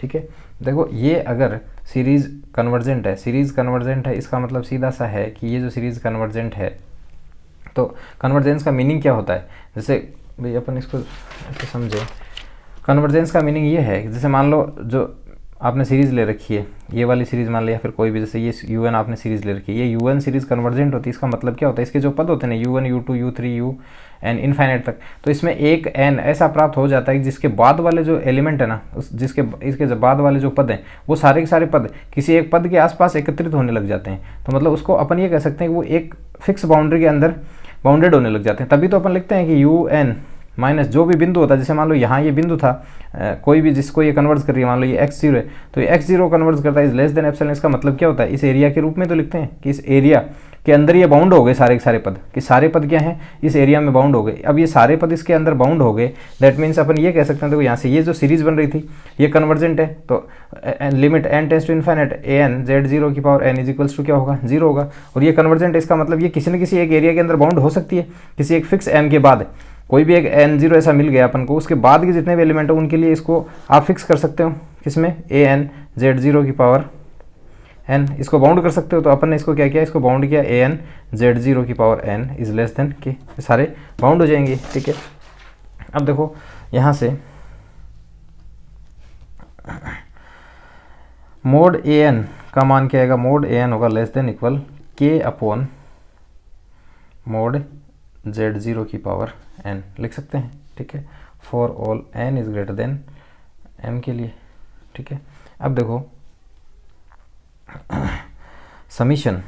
ठीक है। देखो ये अगर सीरीज कन्वर्जेंट है, इसका मतलब सीधा सा है कि ये जो सीरीज कन्वर्जेंट है, तो कन्वर्जेंस का मीनिंग क्या होता है, जैसे भाई अपन इसको ऐसे समझे, कन्वर्जेंस का मीनिंग ये है कि जैसे मान लो जो आपने सीरीज़ ले रखी है, ये वाली सीरीज़ मान लिया, फिर कोई भी, जैसे ये un आपने सीरीज़ ले रखी है, ये un सीरीज़ कन्वर्जेंट होती है, इसका मतलब क्या होता है, इसके जो पद होते हैं ना u1 u2 u3 un infinite तक, तो इसमें एक n ऐसा प्राप्त हो जाता है कि जिसके बाद वाले जो एलिमेंट है ना, इसके जो बाद वाले जो पद हैं वो सारे के सारे पद किसी एक पद के आसपास एकत्रित होने लग जाते हैं। तो मतलब उसको अपन ये कह सकते हैं कि वो एक फिक्स बाउंड्री के अंदर बाउंडेड होने लग जाते हैं। तभी तो अपन लिखते हैं कि un माइनस जो भी बिंदु होता है, जैसे मान लो यहाँ ये बिंदु था, कोई भी जिसको ये कन्वर्ट कर रही है, मान लो ये x0 है, तो ये x0 कन्वर्ट करता है इज लेस देन एप्सिलॉन। इसका मतलब क्या होता है, इस एरिया के रूप में तो लिखते हैं कि इस एरिया के अंदर ये बाउंड हो गए सारे के सारे पद, कि सारे पद क्या हैं, इस एरिया में बाउंड हो गए। अब ये सारे पद इसके अंदर बाउंड हो गए, दैट मीन्स अपन ये कह सकते हैं, देखो यहाँ से ये जो सीरीज बन रही थी ये कन्वर्जेंट है, तो limit n tends to infinite an z0 की power n is equals to क्या होगा, 0 होगा। और ये कन्वर्जेंट है, इसका मतलब ये किसी न किसी एक एरिया के अंदर बाउंड हो सकती है, किसी एक फिक्स m के बाद कोई भी एक n0 ऐसा मिल गया अपन को, उसके बाद के जितने भी एलिमेंट है उनके लिए इसको आप फिक्स कर सकते हो किसमें, an z0 की पावर n, इसको बाउंड कर सकते हो। तो अपन ने इसको क्या किया, इसको बाउंड किया an z0 की power n is less then के, सारे बाउंड हो जाएंगे, ठीक है। अब देखो यहाँ से मोड an का मान क्या आएगा, मोड an होगा less than equal k upon mode z0 की पावर n लिख सकते हैं, ठीक है, for all n is greater than m के लिए, ठीक है। अब देखो समीशन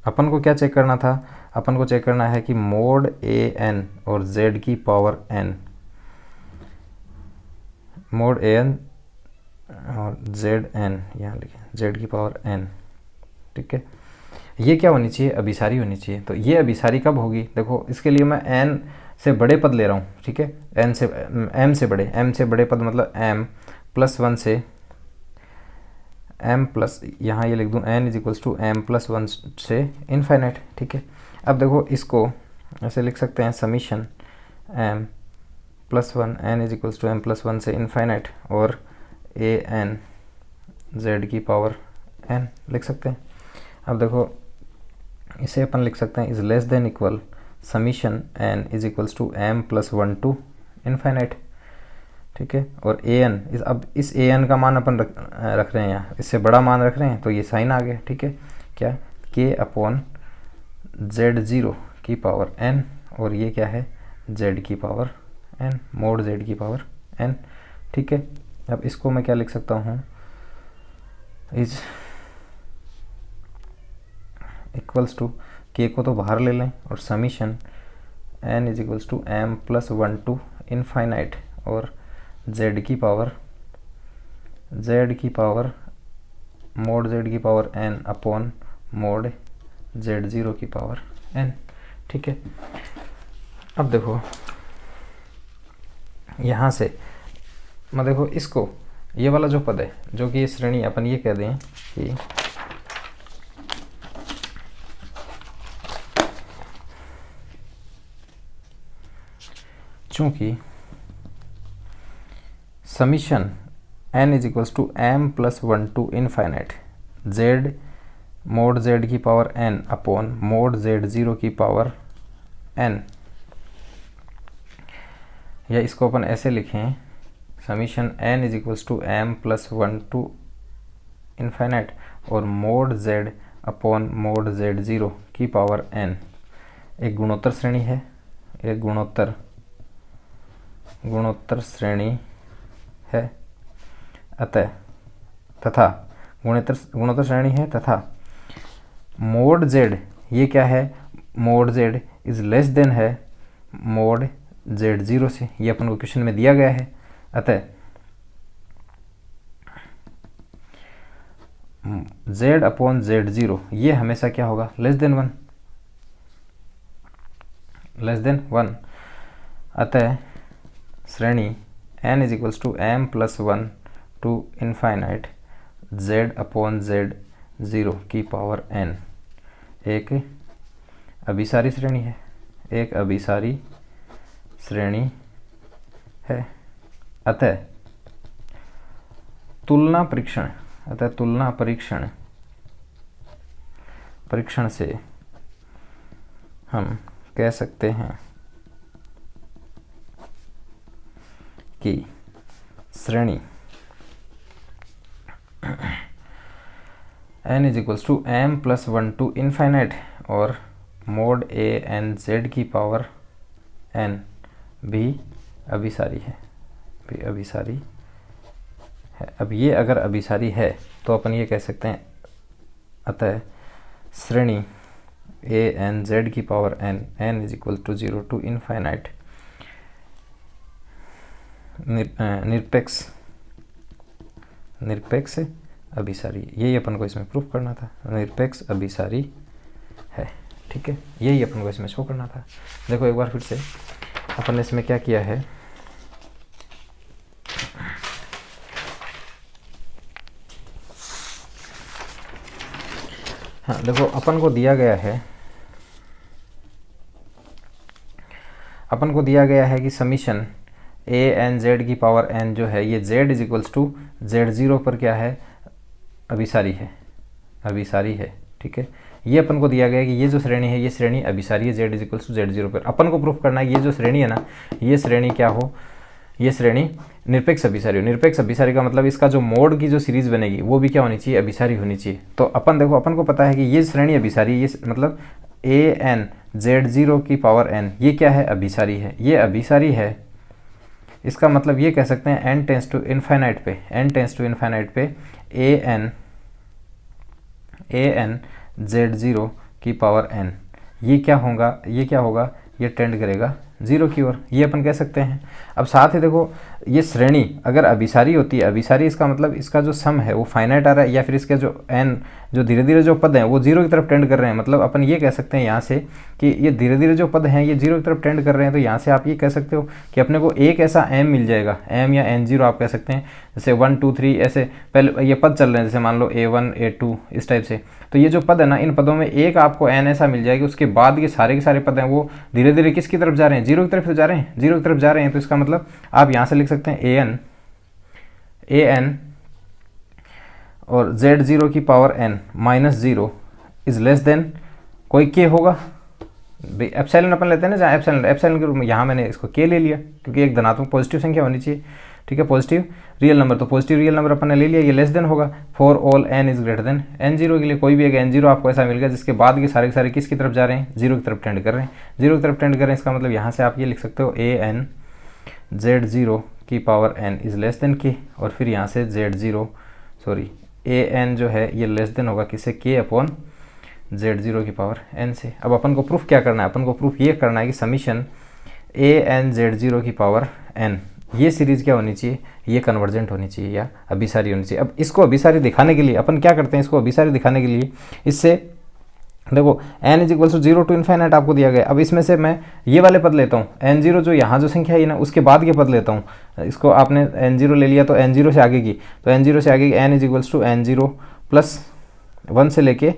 अपन को क्या चेक करना था, अपन को चेक करना है कि मोड an और z की पावर n, मोड an और zn यहाँ लिखें z की पावर n, ठीक है, ये क्या होनी चाहिए, अभिसारी होनी चाहिए। तो ये अभिसारी कब होगी, देखो इसके लिए मैं n से बड़े पद ले रहा हूँ, ठीक है, m से बड़े पद मतलब m प्लस 1 से m प्लस, यहाँ ये लिख दूँ n is equals to m plus 1 से इनफाइनाइट, ठीक है। अब देखो इसको ऐसे लिख सकते हैं summation m plus 1 n is equals to m plus 1 से इनफाइनाइट और an z की पावर n लिख सकते हैं। अब देखो इसे अपन लिख सकते हैं is less than equal summation n is equals to m plus 1 to infinite, ठीक है। और an इस, अब इस an का मान अपन रख रहे हैं यहाँ, इससे बड़ा मान रख रहे हैं, तो ये साइन आ गया, ठीक है, क्या k अपॉन z0 की पावर n, और ये क्या है z की पावर n, मोड z की पावर n, ठीक है। अब इसको मैं क्या लिख सकता हूँ, इज इक्वल्स टू k को तो बाहर ले लें और summation n is equals to m plus 1 to infinite और z की पावर मोड z की power n upon mode z0 की पावर n, ठीक है। अब देखो यहाँ से मैं देखो इसको ये वाला जो पद है, जो कि ये श्रेणी, अपन ये कह दें कि चूंकि summation n is equals to m plus 1 to infinite z mod z की power n upon mode z0 की पावर n, या इसको अपन ऐसे लिखें, summation n is equals to m plus 1 to infinite और mod z upon mode z0 की पावर n एक गुणोत्तर श्रेणी है, एक गुणोत्तर श्रेणी है, अतः तथा गुणोत्तर श्रेणी है तथा मोड z, ये क्या है, mod z is less then है मोड z0 से, ये अपन को क्वेश्चन में दिया गया है। अतः z अपॉन z0 ये हमेशा क्या होगा, लेस देन 1। अतः श्रेणी n is equals to m plus 1 to infinite z upon z0 की पावर n एक अभिसारी श्रेणी है, एक अभिसारी श्रेणी है। अतः तुलना परीक्षण से हम कह सकते हैं कि श्रेणी n is equals to m plus 1 to infinite और मोड a n z की पावर n भी अभिसारी है, अब ये अगर अभिसारी है तो अपन ये कह सकते हैं, अतः श्रेणी a n z की power n is equal to 0 to infinite निरपेक्ष अभिसारी, यही अपन को इसमें प्रूफ करना था, निरपेक्ष अभिसारी है। ठीक है, यही अपन को इसमें शो करना था। देखो एक बार फिर से अपन ने इसमें क्या किया है, हाँ देखो अपन को दिया गया है कि समीशन a n z की पावर n जो है ये z is equals to z0 पर क्या है, अभिसारी है। ठीक है, ये अपन को दिया गया है कि ये जो श्रेणी है ये श्रेणी अभिसारी है z is equals to z0 पर। अपन को प्रूफ करना है ये जो श्रेणी है ना, ये श्रेणी क्या हो, ये श्रेणी निरपेक्ष अभिसारी हो। निरपेक्ष अभिसारी का मतलब इसका जो मोड की जो सीरीज बनेगी वो भी क्या होनी चाहिए, अभिसारी होनी चाहिए। तो अपन देखो, अपन को पता है कि ये श्रेणी अभिसारी है, ये मतलब a n z0 की पावर n ये क्या है, अभिसारी है, ये अभिसारी है। इसका मतलब ये कह सकते हैं n टेंस टू इनफाइनाइट पे a n z0 की पावर n ये क्या होगा, ये टेंड करेगा 0 की ओर, ये अपन कह सकते हैं। अब साथ ही देखो ये श्रेणी अगर अभिसारी होती है, अभिसारी इसका मतलब इसका जो सम है वो फाइनाइट आ रहा है, या फिर इसके जो n जो धीरे धीरे जो पद हैं वो 0 की तरफ टेंड कर रहे हैं। मतलब अपन ये कह सकते हैं यहाँ से कि ये धीरे धीरे जो पद हैं ये 0 की तरफ टेंड कर रहे हैं। तो यहाँ से आप ये कह सकते हो कि अपने को एक ऐसा m मिल जाएगा, m या n0 आप कह सकते हैं, जैसे 1 2 3 ऐसे पहले ये पद चल रहे हैं, जैसे मान लो a1 a2 इस टाइप से। तो ये जो पद है ना, इन पदों में एक आपको n ऐसा मिल जाएगी, उसके बाद के सारे पद हैं वो धीरे धीरे किसकी तरफ जा रहे हैं, 0 की तरफ जा रहे हैं, 0 की तरफ जा रहे हैं। तो इसका मतलब आप यहाँ से लिख सकते हैं an और z0 की power n minus 0 is less then कोई k होगा, एप्सिलॉन अपन लेते हैं ना, जहाँ एप्सिलॉन के रूप में यहाँ मैंने इसको k ले लिया क्योंकि एक धनात्मक पॉजिटिव संख्या होनी चाहिए। ठीक है, पॉजिटिव रियल नंबर, तो पॉजिटिव रियल नंबर अपन ने ले लिया, ये लेस देन होगा। For all n is greater than n0 के लिए कोई भी एक n0 आपको ऐसा मिल गया जिसके बाद के सारे किसकी तरफ जा रहे हैं, 0 की तरफ टेंड कर रहे हैं, 0 की तरफ टेंड कर रहे हैं। इसका मतलब यहाँ से आप ये लिख सकते हो an z0 की power n is less then k, और फिर यहाँ से an जो है ये लेस देन होगा किससे, k अपॉन z0 की पावर n से। अब अपन को प्रूफ क्या करना है, अपन को प्रूफ ये करना है कि समीशन an z0 की पावर n ये सीरीज क्या होनी चाहिए, ये कन्वर्जेंट होनी चाहिए या अभिसारी होनी चाहिए। अब इसको अभिसारी दिखाने के लिए अपन क्या करते हैं, इसको अभिसारी दिखाने के लिए इससे देखो n is equal to 0 to infinite आपको दिया गया। अब इसमें से मैं ये वाले पद लेता हूँ, n0 जो यहाँ जो संख्या है ना उसके बाद के पद लेता हूँ। इसको आपने n0 ले लिया तो n0 से आगे की, तो n0 से आगे की n is equals to n0 plus 1 से लेके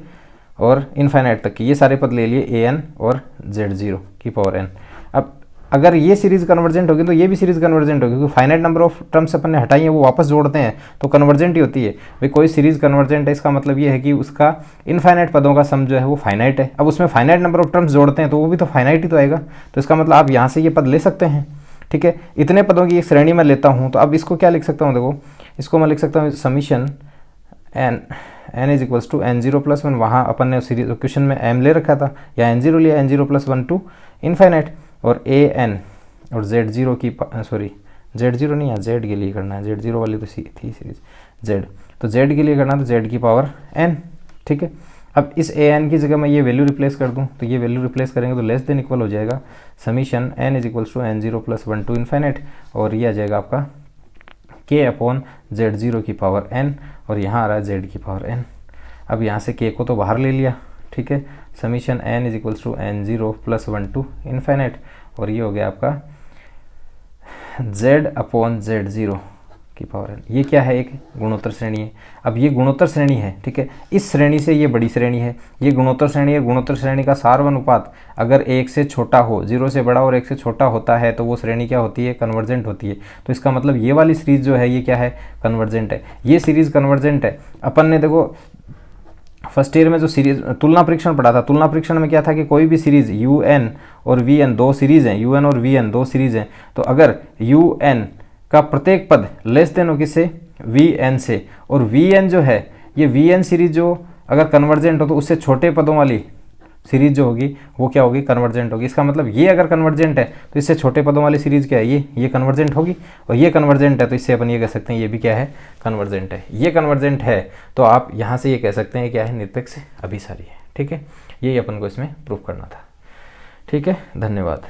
और इन्फाइनाइट तक की ये सारे पद ले लिए an और z0 की पावर n। अब अगर ये सीरीज कन्वर्जेंट होगी तो ये भी सीरीज कन्वर्जेंट होगी, क्योंकि फाइनाइट नंबर ऑफ टर्म्स अपन ने हटाई है वो वापस जोड़ते हैं तो कन्वर्जेंट ही होती है। भाई कोई सीरीज कन्वर्जेंट है इसका मतलब ये है कि उसका इनफाइनाइट पदों का सम जो है वो फाइनाइट है। अब उसमें फाइनाइट नंबर ऑफ टर्म्स जोड़ते हैं तो वो भी तो फाइनाइट ही तो आएगा, तो इसका मतलब आप यहाँ से ये पद ले सकते हैं। ठीक है, इतने पदों की एक श्रेणी में लेता हूँ, तो अब इसको क्या लिख सकता हूँ, देखो इसको मैं लिख सकता हूँ summation n is equals to n0 plus 1, वहाँ अपन ने सीरीज क्वेश्चन में m ले रखा था या n0 लिया, n0 प्लस 1 टू इनफाइनाइट और an और z0 की सॉरी z0 नहीं है, z के लिए करना है, z0 वाली तो थी सीरीज z, तो z के लिए करना तो z की पावर n। ठीक है, अब इस an की जगह मैं ये वैल्यू रिप्लेस कर दूं तो ये वैल्यू रिप्लेस करेंगे तो लेस देन इक्वल हो जाएगा summation n is equals to n0 plus 1 to infinite और ये आ जाएगा आपका k अपॉन z0 की पावर n और यहाँ आ रहा है z की पावर n। अब यहाँ से k को तो बाहर ले लिया। ठीक है, summation n is equals to n0 plus 1 to infinite और ये हो गया आपका z अपॉन z0 की पावर n। ये क्या है, एक गुणोत्तर श्रेणी है। अब ये गुणोत्तर श्रेणी है, ठीक है, इस श्रेणी से ये बड़ी श्रेणी है, ये गुणोत्तर श्रेणी है। गुणोत्तर श्रेणी का सार्वनुपात अगर 1 से छोटा हो, 0 से बड़ा और 1 से छोटा होता है तो वो श्रेणी क्या होती है, कन्वर्जेंट होती है। तो इसका मतलब ये वाली सीरीज जो है ये क्या है, कन्वर्जेंट है। ये सीरीज कन्वर्जेंट है। अपन ने देखो फर्स्ट ईयर में जो सीरीज तुलना परीक्षण पढ़ा था, तुलना परीक्षण में क्या था कि कोई भी सीरीज un और vn दो सीरीज हैं, un और vn दो सीरीज हैं, तो अगर un का प्रत्येक पद लेस देन हो किससे, vn से, और vn जो है ये vn सीरीज जो अगर कन्वर्जेंट हो तो उससे छोटे पदों वाली सीरीज जो होगी वो क्या होगी, कन्वर्जेंट होगी। इसका मतलब ये अगर कन्वर्जेंट है तो इससे छोटे पदों वाली सीरीज क्या है, ये कन्वर्जेंट होगी, और ये कन्वर्जेंट है तो इससे अपन ये कह सकते हैं ये भी क्या है, कन्वर्जेंट है। ये कन्वर्जेंट है तो आप यहाँ से ये कह सकते हैं क्या है, निरपेक्ष अभिसारी है। ठीक है, यही अपन को इसमें प्रूफ करना था। ठीक है, धन्यवाद।